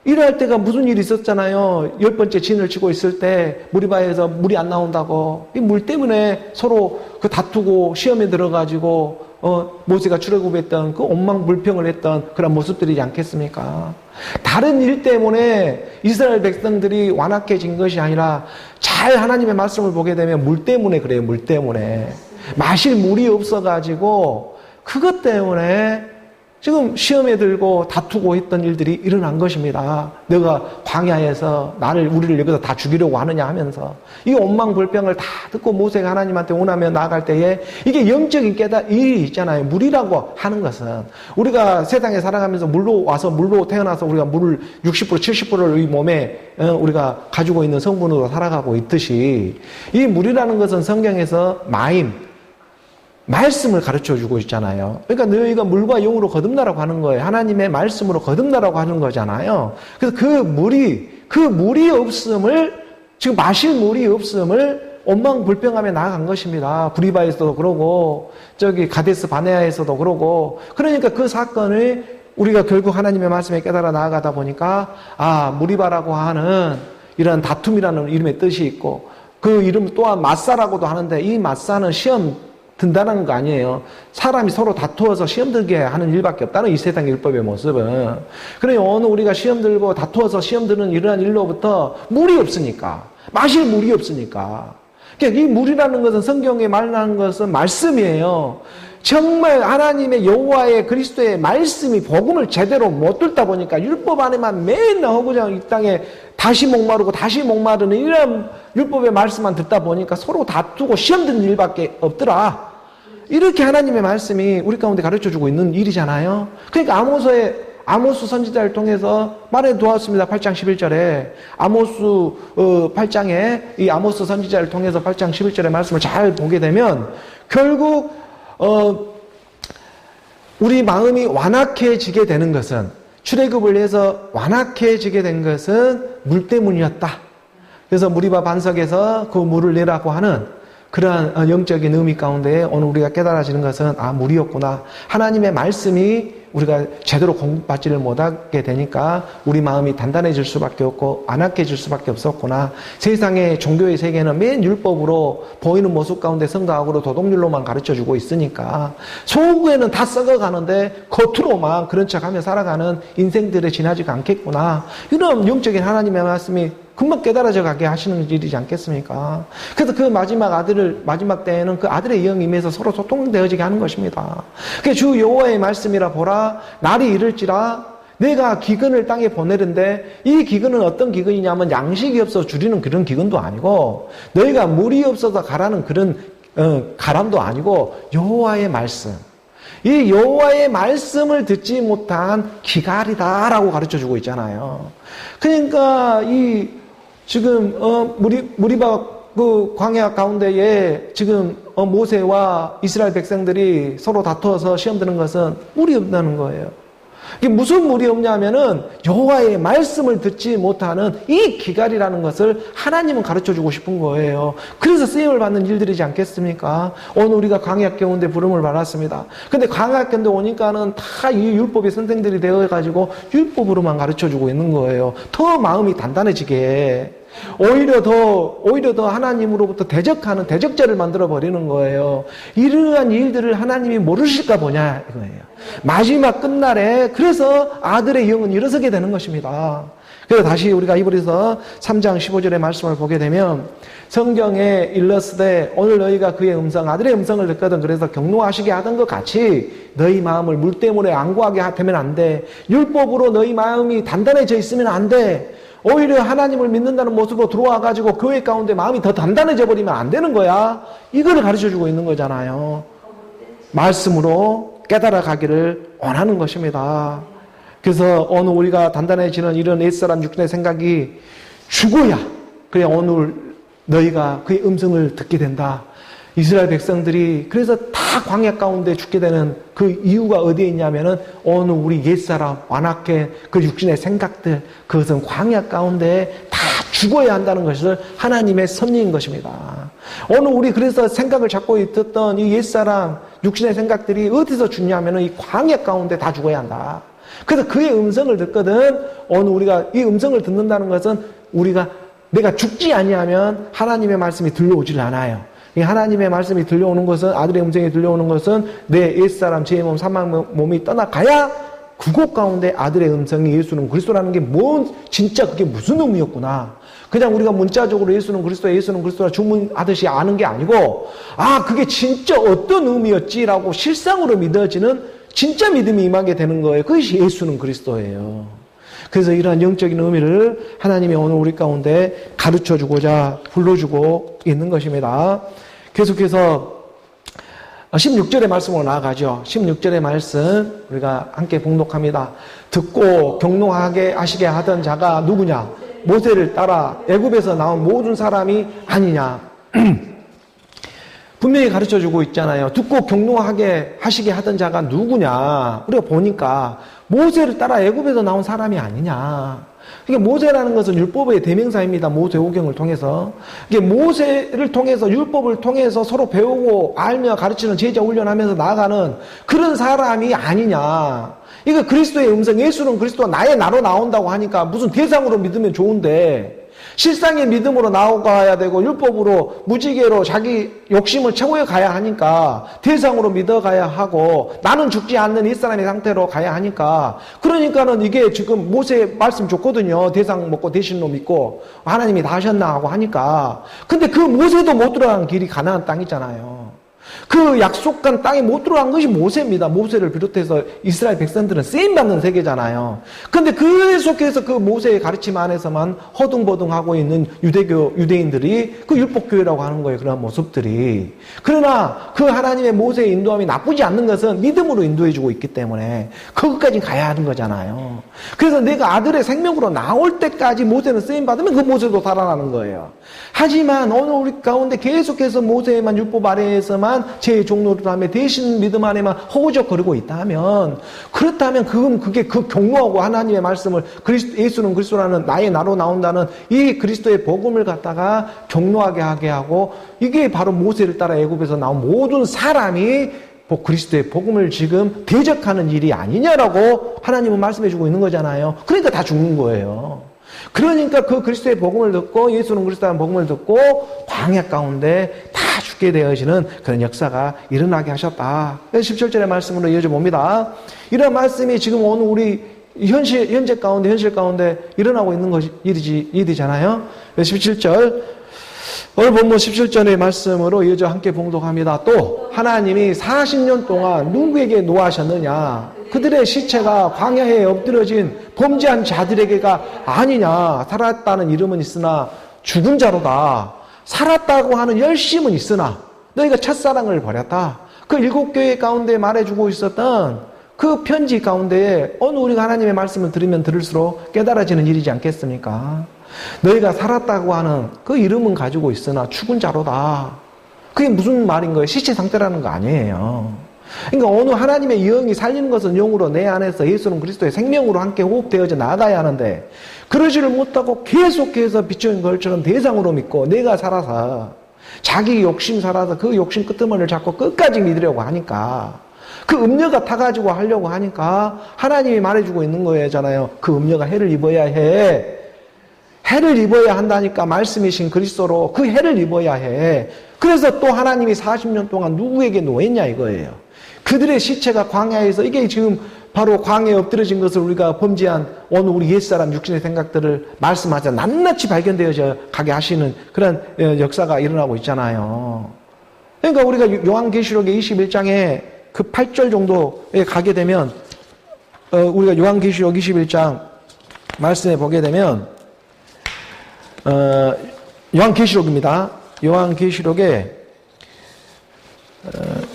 이럴 때가 무슨 일이 있었잖아요. 10번째 진을 치고 있을 때 무리바에서 물이 안 나온다고. 이 물 때문에 서로 그 다투고 시험에 들어가지고 모세가 출애굽했던 그 옹망불평을 했던 그런 모습들이지 않겠습니까? 다른 일 때문에 이스라엘 백성들이 완악해진 것이 아니라 잘 하나님의 말씀을 보게 되면 물 때문에 그래요. 물 때문에. 마실 물이 없어가지고 그것 때문에 지금 시험에 들고 다투고 했던 일들이 일어난 것입니다. 너가 광야에서 우리를 여기서 다 죽이려고 하느냐 하면서 이 원망불평을 다 듣고 모세가 하나님한테 원하며 나아갈 때에 이게 영적인 일이 있잖아요. 물이라고 하는 것은 우리가 세상에 살아가면서 물로 태어나서 우리가 물을 60% 70%를 이 몸에 우리가 가지고 있는 성분으로 살아가고 있듯이 이 물이라는 것은 성경에서 말씀을 가르쳐주고 있잖아요. 그러니까 너희가 물과 영으로 거듭나라고 하는 거예요. 하나님의 말씀으로 거듭나라고 하는 거잖아요. 그래서 그 물이 없음을, 지금 마실 물이 없음을 원망불평하며 나아간 것입니다. 브리바에서도 그러고 저기 가데스 바네아에서도 그러고. 그러니까 그 사건을 우리가 결국 하나님의 말씀에 깨달아 나아가다 보니까 무리바라고 하는 이런 다툼이라는 이름의 뜻이 있고, 그 이름 또한 마사라고도 하는데, 이 마사는 시험 든다는 거 아니에요. 사람이 서로 다투어서 시험 들게 하는 일밖에 없다는 이 세상의 율법의 모습은. 그러니 어느 우리가 시험 들고 다투어서 시험 드는 이러한 일로부터 물이 없으니까, 마실 물이 없으니까. 그러니까 이 물이라는 것은, 성경에 말하는 것은 말씀이에요. 정말 하나님의 여호와의 그리스도의 말씀이, 복음을 제대로 못 듣다 보니까 율법 안에만 맨날 허구장 이 땅에 다시 목마르는 이런 율법의 말씀만 듣다 보니까 서로 다투고 시험 드는 일밖에 없더라. 이렇게 하나님의 말씀이 우리 가운데 가르쳐주고 있는 일이잖아요. 그러니까 아모스 선지자를 통해서 말해 두었습니다. 8장 11절에 아모스 8장에 이 아모스 선지자를 통해서 8장 11절의 말씀을 잘 보게 되면 결국 우리 마음이 완악해지게 되는 것은, 출애굽을 해서 완악해지게 된 것은 물 때문이었다. 그래서 무리바 반석에서 그 물을 내라고 하는 그러한 영적인 의미 가운데 오늘 우리가 깨달아지는 것은 물이었구나. 하나님의 말씀이 우리가 제대로 공부받지를 못하게 되니까 우리 마음이 단단해질 수밖에 없고 안악해질 수밖에 없었구나. 세상의 종교의 세계는 맨 율법으로 보이는 모습 가운데 성가학으로 도덕률로만 가르쳐주고 있으니까 속에는 다 썩어가는데 겉으로만 그런 척하며 살아가는 인생들에 지나지가 않겠구나. 이런 영적인 하나님의 말씀이 금방 깨달아져 가게 하시는 일이지 않겠습니까? 그래서 그 마지막 때에는 그 아들의 영이 임해서 서로 소통되어지게 하는 것입니다. 그 주 여호와의 말씀이라 보라, 날이 이를지라 내가 기근을 땅에 보내는데, 이 기근은 어떤 기근이냐면 양식이 없어서 줄이는 그런 기근도 아니고, 너희가 물이 없어서 가라는 그런 가람도 아니고, 여호와의 말씀, 이 여호와의 말씀을 듣지 못한 기갈이다라고 가르쳐주고 있잖아요. 그러니까 지금 무리바 그 광야 가운데에 지금 모세와 이스라엘 백성들이 서로 다투어서 시험 드는 것은 물이 없다는 거예요. 이게 무슨 물이 없냐면은 여호와의 말씀을 듣지 못하는 이 기갈이라는 것을 하나님은 가르쳐주고 싶은 거예요. 그래서 쓰임을 받는 일들이지 않겠습니까? 오늘 우리가 광야 가운데 부름을 받았습니다. 근데 광야 가운데 오니까는 다 이 율법의 선생들이 되어가지고 율법으로만 가르쳐주고 있는 거예요. 더 마음이 단단해지게. 오히려 더 하나님으로부터 대적하는 대적자를 만들어 버리는 거예요. 이러한 일들을 하나님이 모르실까 보냐 이거예요. 마지막 끝날에 그래서 아들의 영은 일어서게 되는 것입니다. 그래서 다시 우리가 히브리서 3장 15절의 말씀을 보게 되면, 성경에 일렀으되 오늘 너희가 그의 음성, 아들의 음성을 듣거든 그래서 경노하시게 하던 것 같이 너희 마음을 물 때문에 안구하게 되면 안 돼. 율법으로 너희 마음이 단단해져 있으면 안 돼. 오히려 하나님을 믿는다는 모습으로 들어와가지고 교회 가운데 마음이 더 단단해져 버리면 안 되는 거야. 이거를 가르쳐주고 있는 거잖아요. 말씀으로 깨달아 가기를 원하는 것입니다. 그래서 오늘 우리가 단단해지는 이런 옛사람 육신의 생각이 죽어야, 그래 오늘 너희가 그의 음성을 듣게 된다. 이스라엘 백성들이 그래서 다 광야 가운데 죽게 되는 그 이유가 어디에 있냐면은 어느 우리 옛사람 완악해 그 육신의 생각들 그것은 광야 가운데 다 죽어야 한다는 것을 하나님의 섭리인 것입니다. 어느 우리 그래서 생각을 잡고 있었던 이 옛사람 육신의 생각들이 어디서 죽냐면은 이 광야 가운데 다 죽어야 한다. 그래서 그의 음성을 듣거든 어느 우리가 이 음성을 듣는다는 것은 우리가 내가 죽지 아니하면 하나님의 말씀이 들려오질 않아요. 이 하나님의 말씀이 들려오는 것은 아들의 음성이 들려오는 것은 내 옛사람 제 몸 사망 몸이 떠나가야 그곳 가운데 아들의 음성이 예수는 그리스도라는 게 진짜 그게 무슨 의미였구나. 그냥 우리가 문자적으로 예수는 그리스도라 주문하듯이 아는 게 아니고 그게 진짜 어떤 의미였지라고 실상으로 믿어지는 진짜 믿음이 임하게 되는 거예요. 그것이 예수는 그리스도예요. 그래서 이러한 영적인 의미를 하나님이 오늘 우리 가운데 가르쳐주고자 불러주고 있는 것입니다. 계속해서 16절의 말씀으로 나아가죠. 16절의 말씀 우리가 함께 봉독합니다. 듣고 경노하게 하시게 하던 자가 누구냐? 모세를 따라 애굽에서 나온 모든 사람이 아니냐? 분명히 가르쳐주고 있잖아요. 듣고 경노하게 하시게 하던 자가 누구냐? 우리가 보니까 모세를 따라 애굽에서 나온 사람이 아니냐? 이게 모세라는 것은 율법의 대명사입니다. 모세오경을 통해서. 이게 모세를 통해서 율법을 통해서 서로 배우고 알며 가르치는 제자 훈련하면서 나아가는 그런 사람이 아니냐. 이거 그리스도의 음성, 예수는 그리스도가 나로 나온다고 하니까 무슨 대상으로 믿으면 좋은데 실상의 믿음으로 나아가야 되고 율법으로 무지개로 자기 욕심을 채워 가야 하니까 대상으로 믿어가야 하고 나는 죽지 않는 이 사람의 상태로 가야 하니까 그러니까는 이게 지금 모세 말씀 좋거든요. 대상 먹고 대신로 믿고 하나님이 다 하셨나 하고 하니까 근데 그 모세도 못 들어간 길이 가나안 땅이잖아요. 그 약속한 땅에 못 들어간 것이 모세입니다. 모세를 비롯해서 이스라엘 백성들은 쓰임받는 세계잖아요. 근데 계속해서 그 모세의 가르침 안에서만 허둥버둥하고 있는 유대인들이 그 율법교회라고 하는 거예요. 그런 모습들이. 그러나 그 하나님의 모세의 인도함이 나쁘지 않는 것은 믿음으로 인도해주고 있기 때문에 그것까지 가야 하는 거잖아요. 그래서 내가 아들의 생명으로 나올 때까지 모세는 쓰임받으면 그 모세도 살아나는 거예요. 하지만 오늘 우리 가운데 계속해서 모세만 율법 아래에서만 제 종로를 하며 대신 믿음 안에만 허우적거리고 있다면 그렇다면 그게 그 경노하고 하나님의 말씀을 예수는 그리스도라는 나로 나온다는 이 그리스도의 복음을 갖다가 경노하게 하게 하고 이게 바로 모세를 따라 애굽에서 나온 모든 사람이 그리스도의 복음을 지금 대적하는 일이 아니냐라고 하나님은 말씀해주고 있는 거잖아요. 그러니까 다 죽는 거예요. 그러니까 그 그리스도의 복음을 듣고 예수는 그리스도라는 복음을 듣고 광야 가운데 다 죽게 되어지는 그런 역사가 일어나게 하셨다. 17절의 말씀으로 이어져 봅니다. 이런 말씀이 지금 오늘 우리 현실 가운데 일어나고 있는 일이잖아요. 17절 오늘 본문 17절의 말씀으로 이어져 함께 봉독합니다. 또 하나님이 40년 동안 누구에게 노하셨느냐? 그들의 시체가 광야에 엎드려진 범죄한 자들에게가 아니냐? 살았다는 이름은 있으나 죽은 자로다. 살았다고 하는 열심은 있으나 너희가 첫사랑을 버렸다. 그 7교회 가운데 말해주고 있었던 그 편지 가운데에 어느 우리가 하나님의 말씀을 들으면 들을수록 깨달아지는 일이지 않겠습니까? 너희가 살았다고 하는 그 이름은 가지고 있으나 죽은 자로다. 그게 무슨 말인 거예요? 시체 상태라는 거 아니에요. 그러니까 어느 하나님의 영이 살리는 것은 영으로 내 안에서 예수는 그리스도의 생명으로 함께 호흡되어져 나가야 하는데 그러지를 못하고 계속해서 비추는 것처럼 대상으로 믿고 내가 살아서 자기 욕심 살아서 그 욕심 끄트머리를 잡고 끝까지 믿으려고 하니까 그 음녀가 타가지고 하려고 하니까 하나님이 말해주고 있는 거잖아요. 그 음녀가 해를 입어야 해. 해를 입어야 한다니까 말씀이신 그리스도로 그 해를 입어야 해. 그래서 또 하나님이 40년 동안 누구에게 노했냐 이거예요. 그들의 시체가 광야에서 이게 지금 바로 광야에 엎드려진 것을 우리가 범죄한 어느 우리 옛사람 육신의 생각들을 말씀하자 낱낱이 발견되어져 가게 하시는 그런 역사가 일어나고 있잖아요. 그러니까 우리가 요한계시록의 21장에 그 8절 정도에 가게 되면 우리가 요한계시록 21장 말씀에 보게 되면 요한계시록입니다. 요한계시록의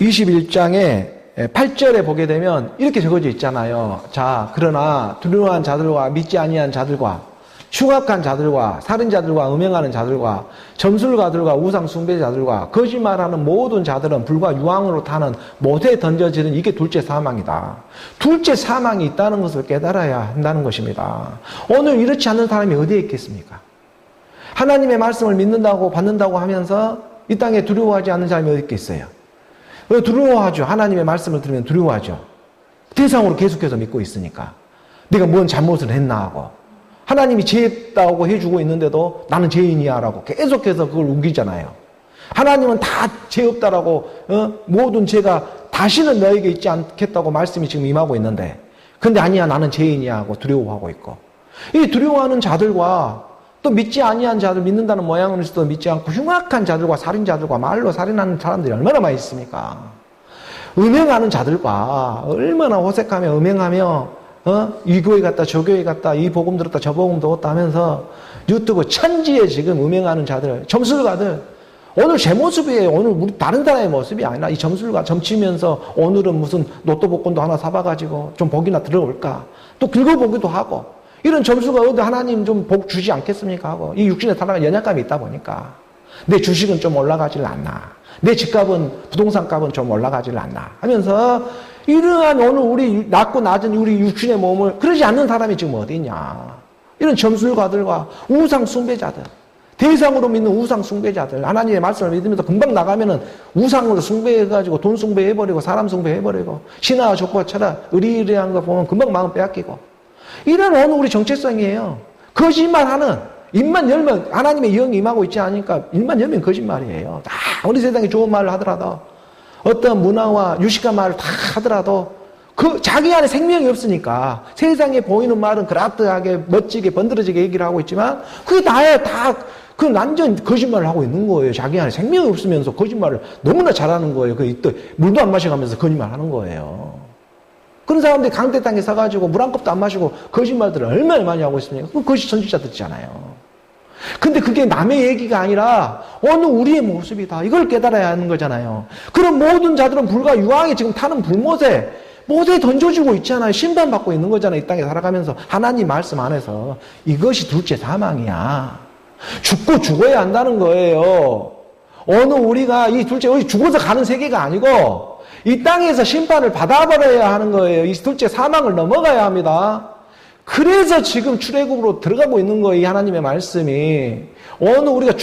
21장에 8절에 보게 되면 이렇게 적어져 있잖아요. 자, 그러나 두려워한 자들과 믿지 아니한 자들과 흉악한 자들과 살인자들과 음행하는 자들과 점술가들과 우상 숭배자들과 거짓말하는 모든 자들은 불과 유황으로 타는 못에 던져지는 이게 둘째 사망이다. 둘째 사망이 있다는 것을 깨달아야 한다는 것입니다. 오늘 이렇지 않는 사람이 어디에 있겠습니까? 하나님의 말씀을 믿는다고 받는다고 하면서 이 땅에 두려워하지 않는 사람이 어디 있겠어요? 두려워하죠. 하나님의 말씀을 들으면 두려워하죠. 대상으로 계속해서 믿고 있으니까. 내가 뭔 잘못을 했나 하고. 하나님이 죄했다고 해주고 있는데도 나는 죄인이야 라고 계속해서 그걸 우기잖아요. 하나님은 다 죄 없다라고 모든 죄가 다시는 너에게 있지 않겠다고 말씀이 지금 임하고 있는데 근데 아니야 나는 죄인이야 하고 두려워하고 있고 이 두려워하는 자들과 또 믿지 아니한 자들 믿는다는 모양으로서도 믿지 않고 흉악한 자들과 살인자들과 말로 살인하는 사람들이 얼마나 많이 있습니까? 음행하는 자들과 얼마나 호색하며 음행하며 이 교회 갔다 저 교회 갔다 이 복음 들었다 저 복음 들었다 하면서 유튜브 천지에 지금 음행하는 자들 점술가들 오늘 제 모습이에요. 오늘 우리 다른 사람의 모습이 아니라 이 점술가 점치면서 오늘은 무슨 로또 복권도 하나 사봐가지고 좀 복이나 들어올까 또 긁어보기도 하고 이런 점수가 어디 하나님 좀 복 주지 않겠습니까 하고 이 육신에 살아가는 연약감이 있다 보니까 내 주식은 좀 올라가질 않나 내 집값은 부동산 값은 좀 올라가질 않나 하면서 이러한 오늘 우리 낮고 낮은 우리 육신의 몸을 그러지 않는 사람이 지금 어디 있냐 이런 점술가들과 우상 숭배자들 대상으로 믿는 우상 숭배자들 하나님의 말씀을 믿으면서 금방 나가면은 우상으로 숭배해가지고 돈 숭배해버리고 사람 숭배해버리고 신화 족보 철학 의리의리한 거 보면 금방 마음 빼앗기고 이런 오늘 우리 정체성이에요. 거짓말하는 입만 열면 하나님의 영이 임하고 있지 않으니까 입만 열면 거짓말이에요. 우리 세상에 좋은 말을 하더라도 어떤 문화와 유식한 말을 다 하더라도 그 자기 안에 생명이 없으니까 세상에 보이는 말은 그라트하게 멋지게 번드러지게 얘기를 하고 있지만 그게 다야 다 그 완전 거짓말을 하고 있는 거예요. 자기 안에 생명이 없으면서 거짓말을 너무나 잘하는 거예요. 그 또 물도 안 마셔가면서 거짓말하는 거예요. 그런 사람들이 강대 땅에 서가지고 물 한 컵도 안 마시고 거짓말들을 얼마나 많이 하고 있습니까? 그 거짓 선지자들이잖아요. 근데 그게 남의 얘기가 아니라 어느 우리의 모습이다. 이걸 깨달아야 하는 거잖아요. 그런 모든 자들은 불과 유황이 지금 타는 불못에 못에 던져주고 있잖아요. 심판받고 있는 거잖아요. 이 땅에 살아가면서 하나님 말씀 안에서 이것이 둘째 사망이야. 죽고 죽어야 한다는 거예요. 어느 우리가 이 둘째 죽어서 가는 세계가 아니고 이 땅에서 심판을 받아버려야 하는 거예요. 이 둘째 사망을 넘어가야 합니다. 그래서 지금 출애굽으로 들어가고 있는 거예요. 이 하나님의 말씀이. 어느 우리가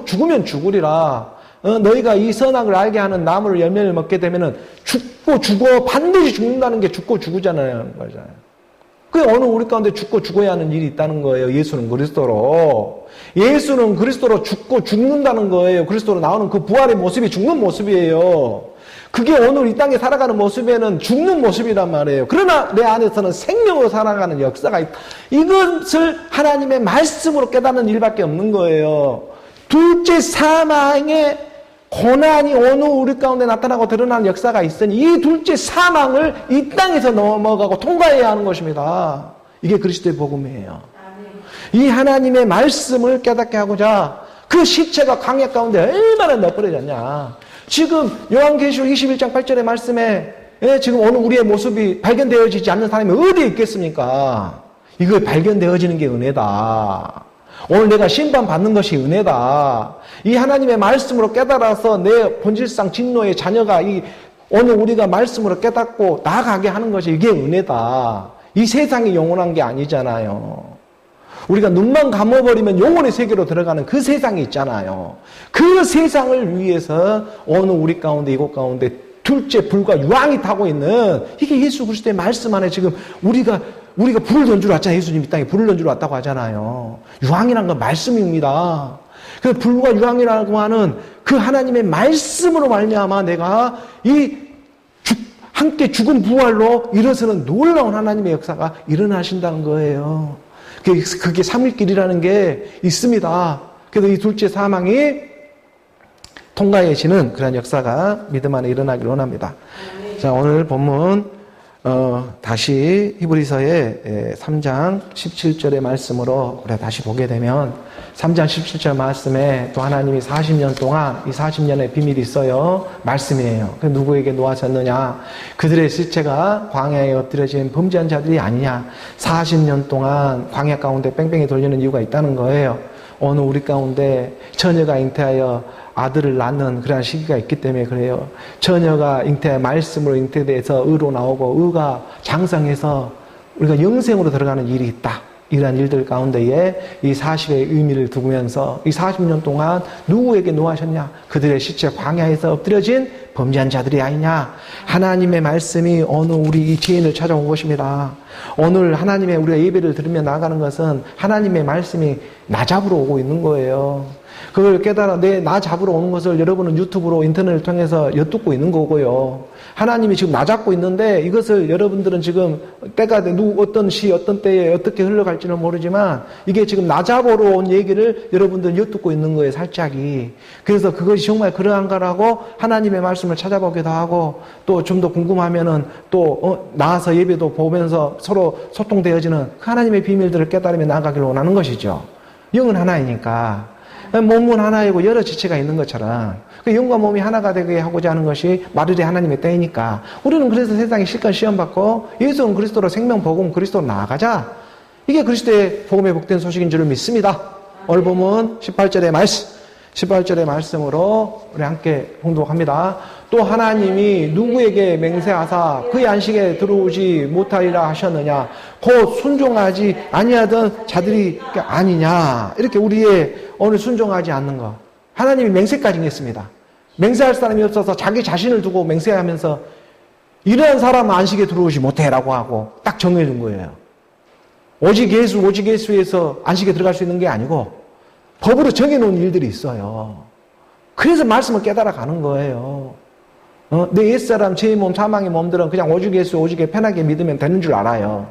죽으면 죽으리라. 너희가 이 선악을 알게 하는 나무를 열매를 먹게 되면은 죽고 죽어 반드시 죽는다는 게 죽고 죽으잖아요. 그 어느 우리 가운데 죽고 죽어야 하는 일이 있다는 거예요. 예수는 그리스도로. 예수는 그리스도로 죽고 죽는다는 거예요. 그리스도로 나오는 그 부활의 모습이 죽는 모습이에요. 그게 오늘 이 땅에 살아가는 모습에는 죽는 모습이란 말이에요. 그러나 내 안에서는 생명으로 살아가는 역사가 있다. 이것을 하나님의 말씀으로 깨닫는 일밖에 없는 거예요. 둘째 사망의 고난이 오늘 우리 가운데 나타나고 드러나는 역사가 있으니 이 둘째 사망을 이 땅에서 넘어가고 통과해야 하는 것입니다. 이게 그리스도의 복음이에요. 이 하나님의 말씀을 깨닫게 하고자 그 시체가 광야 가운데 얼마나 넣어버려졌냐. 지금 요한계시록 21장 8절의 말씀에 지금 오늘 우리의 모습이 발견되어지지 않는 사람이 어디에 있겠습니까? 이거 발견되어지는 게 은혜다. 오늘 내가 심판받는 것이 은혜다. 이 하나님의 말씀으로 깨달아서 내 본질상 진노의 자녀가 오늘 우리가 말씀으로 깨닫고 나아가게 하는 것이 이게 은혜다. 이 세상이 영원한 게 아니잖아요. 우리가 눈만 감아버리면 영혼의 세계로 들어가는 그 세상이 있잖아요. 그 세상을 위해서 오늘 우리 가운데 이곳 가운데 둘째 불과 유황이 타고 있는 이게 예수 그리스도의 말씀 안에 지금 우리가 불을 던지러 왔잖아요. 예수님 이 땅에 불을 던지러 왔다고 하잖아요. 유황이란 건 말씀입니다. 그 불과 유황이라고 하는 그 하나님의 말씀으로 말미암아 내가 함께 죽은 부활로 일어서는 놀라운 하나님의 역사가 일어나신다는 거예요. 그게 삼일길이라는 게 있습니다. 그래서 이 둘째 사망이 통과해지는 그런 역사가 믿음 안에 일어나기를 원합니다. 자, 오늘 본문 다시 히브리서의 3장 17절의 말씀으로 우리가 다시 보게 되면 3장 17절 말씀에 또 하나님이 40년 동안 이 40년의 비밀이 있어요. 말씀이에요. 그 누구에게 놓아졌느냐? 그들의 실체가 광야에 엎드려진 범죄한 자들이 아니냐? 40년 동안 광야 가운데 뺑뺑이 돌리는 이유가 있다는 거예요. 어느 우리 가운데 처녀가 잉태하여 아들을 낳는 그런 시기가 있기 때문에 그래요. 처녀가 말씀으로 잉태돼서 의로 나오고 의가 장성해서 우리가 영생으로 들어가는 일이 있다. 이러한 일들 가운데에 이 40의 의미를 두면서 이 40년 동안 누구에게 노하셨냐? 그들의 시체 광야에서 엎드려진 범죄한 자들이 아니냐? 하나님의 말씀이 어느 우리 이 죄인을 찾아온 것입니다. 오늘 하나님의 우리가 예배를 들으며 나아가는 것은 하나님의 말씀이 나 잡으러 오고 있는 거예요. 그걸 깨달아 나 잡으러 오는 것을 여러분은 유튜브로 인터넷을 통해서 엿듣고 있는 거고요. 하나님이 지금 나 잡고 있는데 이것을 여러분들은 지금 때가 어떤 시 어떤 때에 어떻게 흘러갈지는 모르지만 이게 지금 나 잡으러 온 얘기를 여러분들은 엿듣고 있는 거예요. 살짝이. 그래서 그것이 정말 그러한가라고 하나님의 말씀을 찾아보기도 하고 또 좀 더 궁금하면은 또 나와서 예배도 보면서 서로 소통되어지는 그 하나님의 비밀들을 깨달으며 나아가기를 원하는 것이죠. 영은 하나이니까. 몸은 하나이고 여러 지체가 있는 것처럼 그 영과 몸이 하나가 되게 하고자 하는 것이 마르리 하나님의 때이니까 우리는 그래서 세상에 실컷 시험받고 예수는 그리스도로 생명 복음 그리스도로 나아가자. 이게 그리스도의 복음의 복된 소식인 줄을 믿습니다. 오늘 보면 18절의 말씀으로 우리 함께 봉독합니다. 또 하나님이 누구에게 맹세하사 그의 안식에 들어오지 못하리라 하셨느냐? 곧 순종하지 아니하던 자들이 아니냐? 이렇게 우리의 오늘 순종하지 않는 것. 하나님이 맹세까지 했습니다. 맹세할 사람이 없어서 자기 자신을 두고 맹세하면서 이러한 사람은 안식에 들어오지 못해라고 하고 딱 정해준 거예요. 오직 예수에서 안식에 들어갈 수 있는 게 아니고 법으로 정해놓은 일들이 있어요. 그래서 말씀을 깨달아 가는 거예요. 내 옛사람, 죄의 몸, 사망의 몸들은 그냥 오직 예수, 오직에 편하게 믿으면 되는 줄 알아요.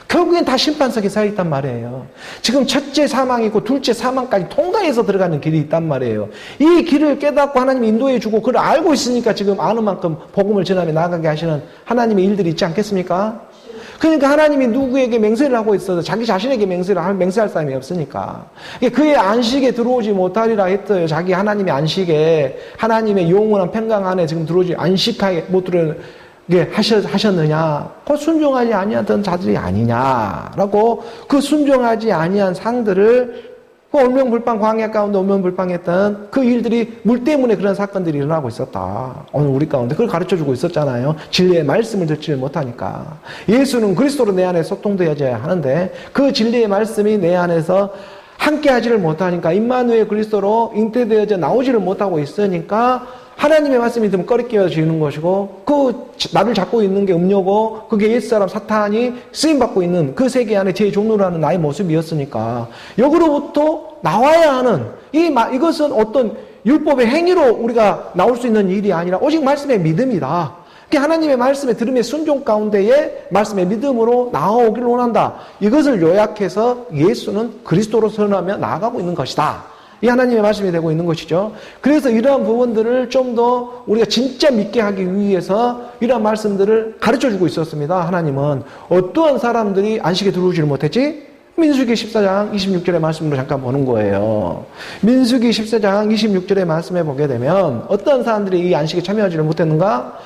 결국엔 다 심판석에 서 있단 말이에요. 지금 첫째 사망이 있고 둘째 사망까지 통과해서 들어가는 길이 있단 말이에요. 이 길을 깨닫고 하나님이 인도해 주고 그걸 알고 있으니까 지금 아는 만큼 복음을 전하며 나아가게 하시는 하나님의 일들이 있지 않겠습니까? 그러니까 하나님이 누구에게 맹세를 하고 있어도 자기 자신에게 맹세할 사람이 없으니까. 그의 안식에 들어오지 못하리라 했어요. 자기 하나님의 안식에, 하나님의 영원한 평강 안에 지금 들어오지, 안식하게 못 들어오게 하셨느냐. 그 순종하지 아니하던 자들이 아니냐라고 그 순종하지 아니한 상들을 그 울명불방 광야 가운데 울명불방했던 그 일들이 물 때문에 그런 사건들이 일어나고 있었다. 오늘 우리 가운데 그걸 가르쳐주고 있었잖아요. 진리의 말씀을 듣지 못하니까. 예수는 그리스도로 내 안에 소통되어져야 하는데 그 진리의 말씀이 내 안에서 함께하지를 못하니까 임마누엘 그리스도로 잉태되어져 나오지를 못하고 있으니까 하나님의 말씀이 들으면 꺼리끼어지는 것이고 그 나를 잡고 있는 게 음료고 그게 옛사람 사탄이 쓰임받고 있는 그 세계 안에 제 종로로 하는 나의 모습이었으니까 여기로부터 나와야 하는 이것은 어떤 율법의 행위로 우리가 나올 수 있는 일이 아니라 오직 말씀의 믿음이다. 하나님의 말씀에 들음의 순종 가운데에 말씀의 믿음으로 나아오기를 원한다. 이것을 요약해서 예수는 그리스도로 선언하며 나아가고 있는 것이다. 이 하나님의 말씀이 되고 있는 것이죠. 그래서 이러한 부분들을 좀 더 우리가 진짜 믿게 하기 위해서 이러한 말씀들을 가르쳐주고 있었습니다. 하나님은 어떠한 사람들이 안식에 들어오지를 못했지? 민수기 14장 26절의 말씀으로 잠깐 보는 거예요. 민수기 14장 26절의 말씀에 보게 되면 어떤 사람들이 이 안식에 참여하지를 못했는가?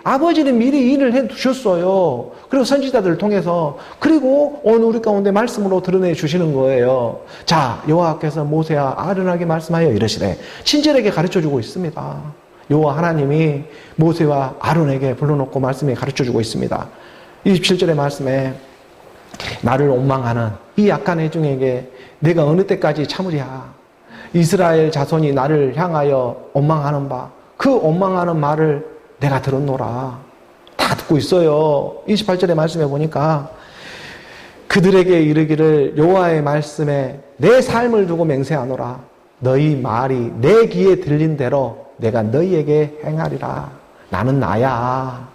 아버지는 미리 일을 해두셨어요. 그리고 선지자들을 통해서. 그리고 오늘 우리 가운데 말씀으로 드러내 주시는 거예요. 자, 여호와께서 모세와 아론에게 말씀하여 이르시되 친절하게 가르쳐주고 있습니다. 여호와 하나님이 모세와 아론에게 불러놓고 말씀에 가르쳐주고 있습니다. 27절의 말씀에 나를 원망하는 이 약한 회중에게 내가 어느 때까지 참으랴. 이스라엘 자손이 나를 향하여 원망하는 바 그 원망하는 말을 내가 들었노라. 다 듣고 있어요. 28절의 말씀에 보니까 그들에게 이르기를 여호와의 말씀에 내 삶을 두고 맹세하노라. 너희 말이 내 귀에 들린 대로 내가 너희에게 행하리라. 나는 나야.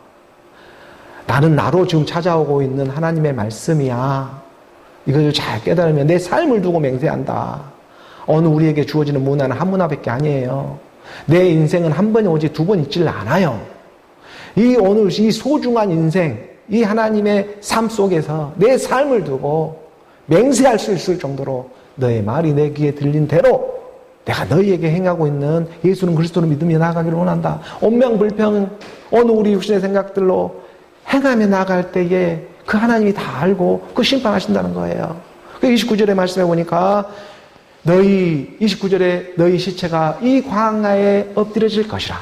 나는 나로 지금 찾아오고 있는 하나님의 말씀이야. 이것을 잘 깨달으면 내 삶을 두고 맹세한다. 오늘 우리에게 주어지는 문화는 한 문화밖에 아니에요. 내 인생은 한 번이 오지 두 번 있지를 않아요. 오늘 이 소중한 인생, 이 하나님의 삶 속에서 내 삶을 두고 맹세할 수 있을 정도로 너의 말이 내 귀에 들린 대로 내가 너희에게 행하고 있는 예수는 그리스도를 믿으며 나아가기를 원한다. 온명불평 어느 우리 육신의 생각들로 행하며 나아갈 때에 그 하나님이 다 알고 그 심판하신다는 거예요. 그 29절의 말씀에 보니까 29절에 너희 시체가 이 광야에 엎드려질 것이라.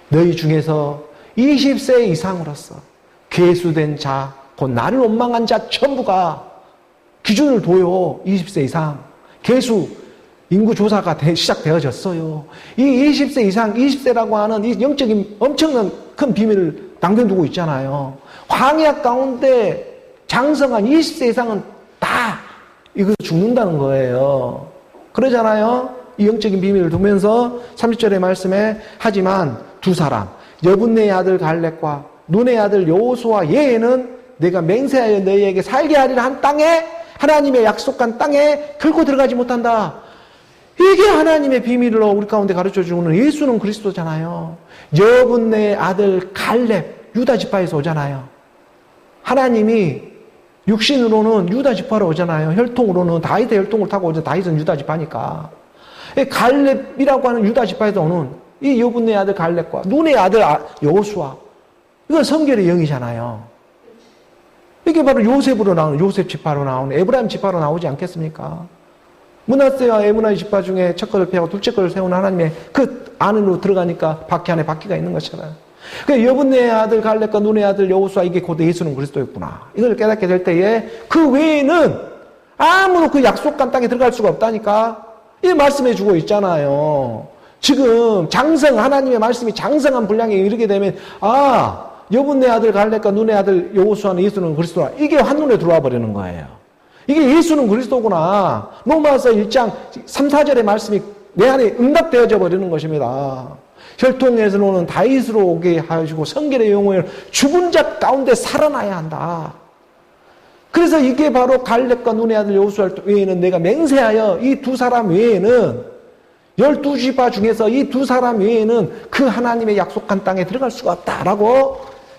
너희 중에서 20세 이상으로서 계수된 자, 곧 나를 원망한 자 전부가 기준을 둬요. 20세 이상. 계수, 인구 조사가 시작되어졌어요. 이 20세 이상, 20세라고 하는 이 영적인 엄청난 큰 비밀을 남겨두고 있잖아요. 광야 가운데 장성한 20세 이상은 다 이거 죽는다는 거예요. 그러잖아요. 이 영적인 비밀을 두면서 30절의 말씀에 하지만 두 사람, 여분네의 아들 갈렙과 눈의 아들 여호수아 예에는 내가 맹세하여 너희에게 살게 하리라 한 땅에, 하나님의 약속한 땅에 결코 들어가지 못한다. 이게 하나님의 비밀로 우리 가운데 가르쳐주는 예수는 그리스도잖아요. 여분네의 아들 갈렙, 유다 지파에서 오잖아요. 하나님이 육신으로는 유다 지파로 오잖아요. 혈통으로는 다윗의 혈통을 타고 오죠. 다윗은 유다 지파니까. 갈렙이라고 하는 유다 지파에서 오는 이 여분네의 아들 갈렙과 눈의 아들 여호수아, 이건 성결의 영이잖아요. 이게 바로 요셉으로 나오는, 요셉 지파로 나오는, 에브라임 지파로 나오지 않겠습니까? 므낫세와 에므나의 지파 중에 첫 것을 패하고 둘째 것을 세운 하나님의 그 안으로 들어가니까 바퀴 안에 바퀴가 있는 것처럼. 그 여분네의 아들 갈렙과 눈의 아들 여호수아, 이게 곧 예수는 그리스도였구나. 이걸 깨닫게 될 때에 그 외에는 아무도 그 약속한 땅에 들어갈 수가 없다니까. 이 말씀해 주고 있잖아요. 지금 하나님의 말씀이 장성한 분량에 이르게 되면 여분네의 아들 갈렙과 눈의 아들 여호수아는 예수는 그리스도라. 이게 한눈에 들어와 버리는 거예요. 이게 예수는 그리스도구나. 로마서 1장 3, 4절의 말씀이 내 안에 응답되어져 버리는 것입니다. 혈통에서 오는 다윗으로 오게 하시고 성결의 영혼을 죽은 자 가운데 살아나야 한다. 그래서 이게 바로 갈렙과 눈의 아들 여호수아 외에는 내가 맹세하여 이 두 사람 외에는 12지파 중에서 이 두 사람 외에는 그 하나님의 약속한 땅에 들어갈 수가 없다라고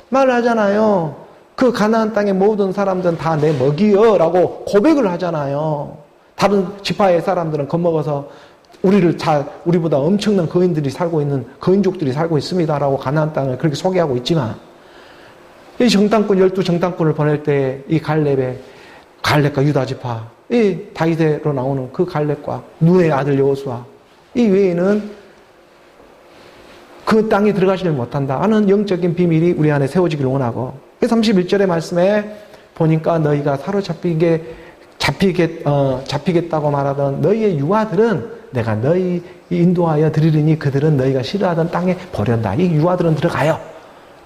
말을 하잖아요. 그 가나안 땅의 모든 사람들은 다 내 먹이여 라고 고백을 하잖아요. 다른 지파의 사람들은 겁먹어서 우리보다 엄청난 거인족들이 살고 있습니다라고 가나안 땅을 그렇게 소개하고 있지만, 이 정탐꾼, 12정탐꾼을 보낼 때 이 갈렙과 유다 지파, 이 다윗으로 나오는 그 갈렙과 눈의 아들 여호수아, 이 외에는 그 땅에 들어가지를 못한다 하는 영적인 비밀이 우리 안에 세워지기를 원하고, 31절의 말씀에 보니까 너희가 잡히겠다고 말하던 너희의 유아들은 내가 너희 인도하여 드리리니 그들은 너희가 싫어하던 땅에 버린다. 이 유아들은 들어가요.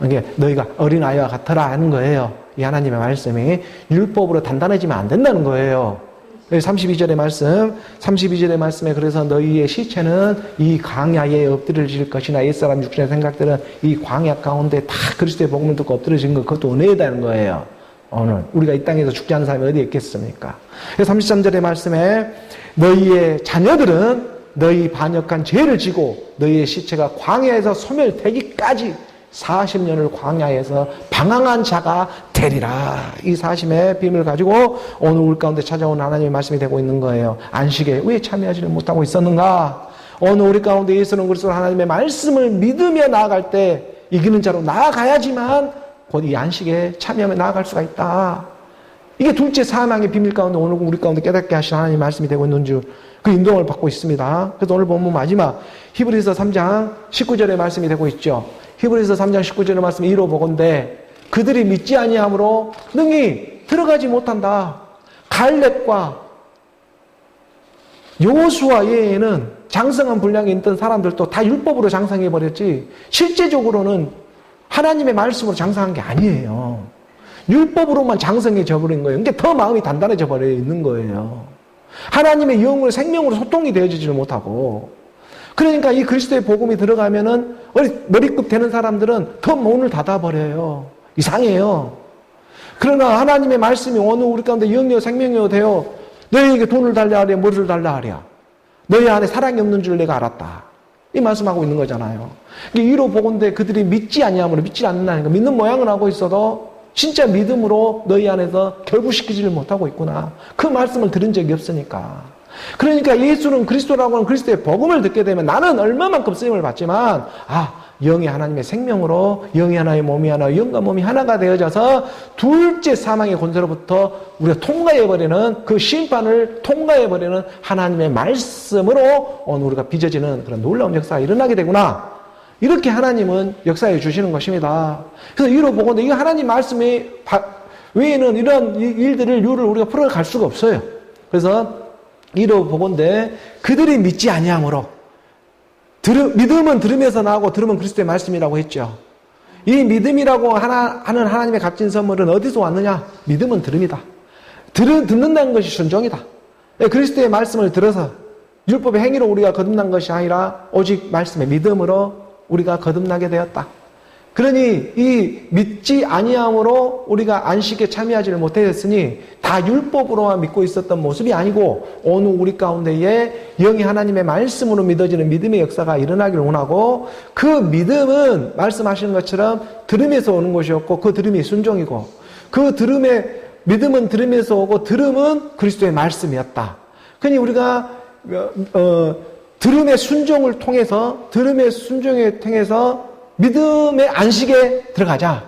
이게 너희가 어린아이와 같으라 하는 거예요. 이 하나님의 말씀이 율법으로 단단해지면 안 된다는 거예요. 32절의 말씀에 그래서 너희의 시체는 이 광야에 엎드려질 것이나 옛사람 육신의 생각들은 이 광야 가운데 다 그리스도의 복음을 듣고 엎드려진 것, 그것도 은혜다는 거예요. 오늘 우리가 이 땅에서 죽지 않은 사람이 어디 있겠습니까? 33절의 말씀에 너희의 자녀들은 너희 반역한 죄를 지고 너희의 시체가 광야에서 소멸되기까지 40년을 광야에서 방황한 자가 되리라. 이 사심의 비밀을 가지고 오늘 우리 가운데 찾아온 하나님의 말씀이 되고 있는 거예요. 안식에 왜 참여하지를 못하고 있었는가? 오늘 우리 가운데 예수는 그리스도 하나님의 말씀을 믿으며 나아갈 때 이기는 자로 나아가야지만 곧 이 안식에 참여하며 나아갈 수가 있다. 이게 둘째 사망의 비밀 가운데 오늘 우리 가운데 깨닫게 하신 하나님의 말씀이 되고 있는 줄, 그 인도를 받고 있습니다. 그래서 오늘 본문 마지막 히브리서 3장 19절의 말씀이 되고 있죠. 히브리서 3장 19절의 말씀이 이로 보건대 그들이 믿지 아니함으로 능히 들어가지 못한다. 갈렙과 여호수아 외에는 장성한 분량이 있던 사람들도 다 율법으로 장성해버렸지 실제적으로는 하나님의 말씀으로 장성한 게 아니에요. 율법으로만 장성해져 버린 거예요. 그러니까 더 마음이 단단해져 버려 있는 거예요. 하나님의 영으로 생명으로 소통이 되어지지를 못하고, 그러니까 이 그리스도의 복음이 들어가면은 머리급 되는 사람들은 더 문을 닫아버려요. 이상해요. 그러나 하나님의 말씀이 오늘 우리 가운데 영이요 생명이요 되어 너희에게 돈을 달라 하랴 머리를 달라 하랴 너희 안에 사랑이 없는 줄 내가 알았다. 이 말씀하고 있는 거잖아요. 이로 보건대 그들이 믿지 아니하므로, 믿지 않는다니까. 믿는 모양은 하고 있어도 진짜 믿음으로 너희 안에서 결부시키지를 못하고 있구나. 그 말씀을 들은 적이 없으니까. 그러니까 예수는 그리스도라고 하는 그리스도의 복음을 듣게 되면 나는 얼마만큼 쓰임을 받지만 영이 하나님의 생명으로 영이 하나의 몸이 하나, 영과 몸이 하나가 되어져서 둘째 사망의 권세로부터 우리가 통과해버리는 그 심판을 통과해버리는 하나님의 말씀으로 오늘 우리가 빚어지는 그런 놀라운 역사가 일어나게 되구나. 이렇게 하나님은 역사해 주시는 것입니다. 그래서 이로 보건대 이 하나님 말씀이 외에는 이런 일들을 우리가 풀어갈 수가 없어요. 그래서 이로 보건대 그들이 믿지 아니함으로 믿음은 들음에서 나오고 들음은 그리스도의 말씀이라고 했죠. 이 믿음이라고 하는 하나님의 값진 선물은 어디서 왔느냐? 믿음은 들음이다. 듣는다는 것이 순종이다. 그리스도의 말씀을 들어서 율법의 행위로 우리가 거듭난 것이 아니라 오직 말씀의 믿음으로 우리가 거듭나게 되었다. 그러니 이 믿지 아니함으로 우리가 안식에 참여하지를 못했으니 다 율법으로만 믿고 있었던 모습이 아니고 오늘 우리 가운데에 영이 하나님의 말씀으로 믿어지는 믿음의 역사가 일어나기를 원하고 그 믿음은 말씀하시는 것처럼 들음에서 오는 것이었고 그 들음이 순종이고 그 믿음은 들음에서 오고 들음은 그리스도의 말씀이었다. 그러니 우리가 들음의 순종을 통해서 믿음의 안식에 들어가자.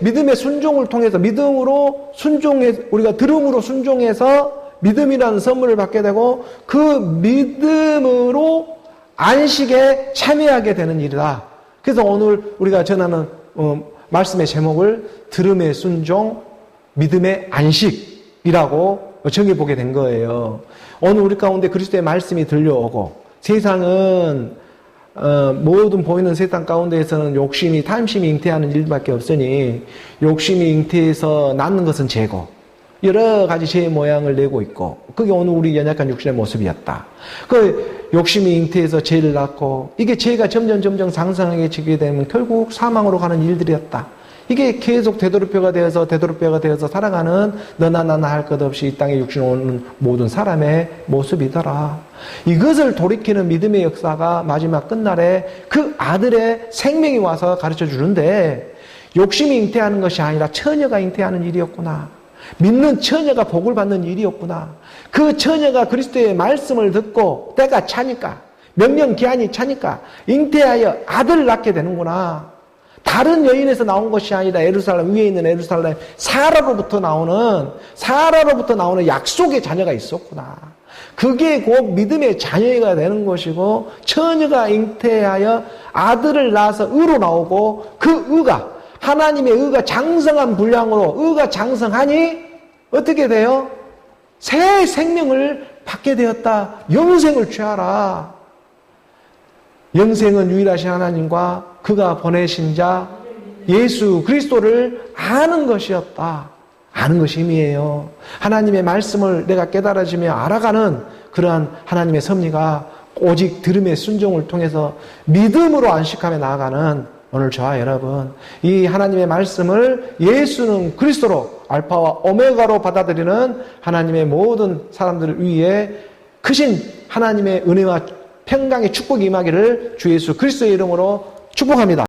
믿음의 순종을 통해서 우리가 들음으로 순종해서 믿음이라는 선물을 받게 되고 그 믿음으로 안식에 참여하게 되는 일이다. 그래서 오늘 우리가 전하는 말씀의 제목을 들음의 순종, 믿음의 안식이라고 정해보게 된 거예요. 오늘 우리 가운데 그리스도의 말씀이 들려오고 세상은 모든 보이는 세상 가운데에서는 욕심이, 탐심이 잉태하는 일밖에 없으니 욕심이 잉태해서 낳는 것은 죄고 여러 가지 죄의 모양을 내고 있고 그게 오늘 우리 연약한 육신의 모습이었다. 그 욕심이 잉태해서 죄를 낳고 이게 죄가 점점 상승하게 지게 되면 결국 사망으로 가는 일들이었다. 이게 계속 되도록뼈가 되어서 살아가는 너나 나나 할 것 없이 이 땅에 육신에 오는 모든 사람의 모습이더라. 이것을 돌이키는 믿음의 역사가 마지막 끝날에 그 아들의 생명이 와서 가르쳐 주는데 욕심이 잉태하는 것이 아니라 처녀가 잉태하는 일이었구나. 믿는 처녀가 복을 받는 일이었구나. 그 처녀가 그리스도의 말씀을 듣고 때가 차니까 명령 기한이 차니까 잉태하여 아들을 낳게 되는구나. 다른 여인에서 나온 것이 아니라 예루살렘 위에 있는 예루살렘 사라로부터 나오는 약속의 자녀가 있었구나. 그게 곧 믿음의 자녀가 되는 것이고 처녀가 잉태하여 아들을 낳아서 의로 나오고 그 의가 하나님의 의가 장성한 분량으로 의가 장성하니 어떻게 돼요? 새 생명을 받게 되었다. 영생을 취하라. 영생은 유일하신 하나님과 그가 보내신 자 예수 그리스도를 아는 것이었다. 아는 것이 힘이에요. 하나님의 말씀을 내가 깨달아지며 알아가는 그러한 하나님의 섭리가 오직 들음의 순종을 통해서 믿음으로 안식하며 나아가는 오늘 저와 여러분, 이 하나님의 말씀을 예수는 그리스도로 알파와 오메가로 받아들이는 하나님의 모든 사람들을 위해 크신 하나님의 은혜와 평강의 축복이 임하기를 주 예수 그리스도의 이름으로 축복합니다.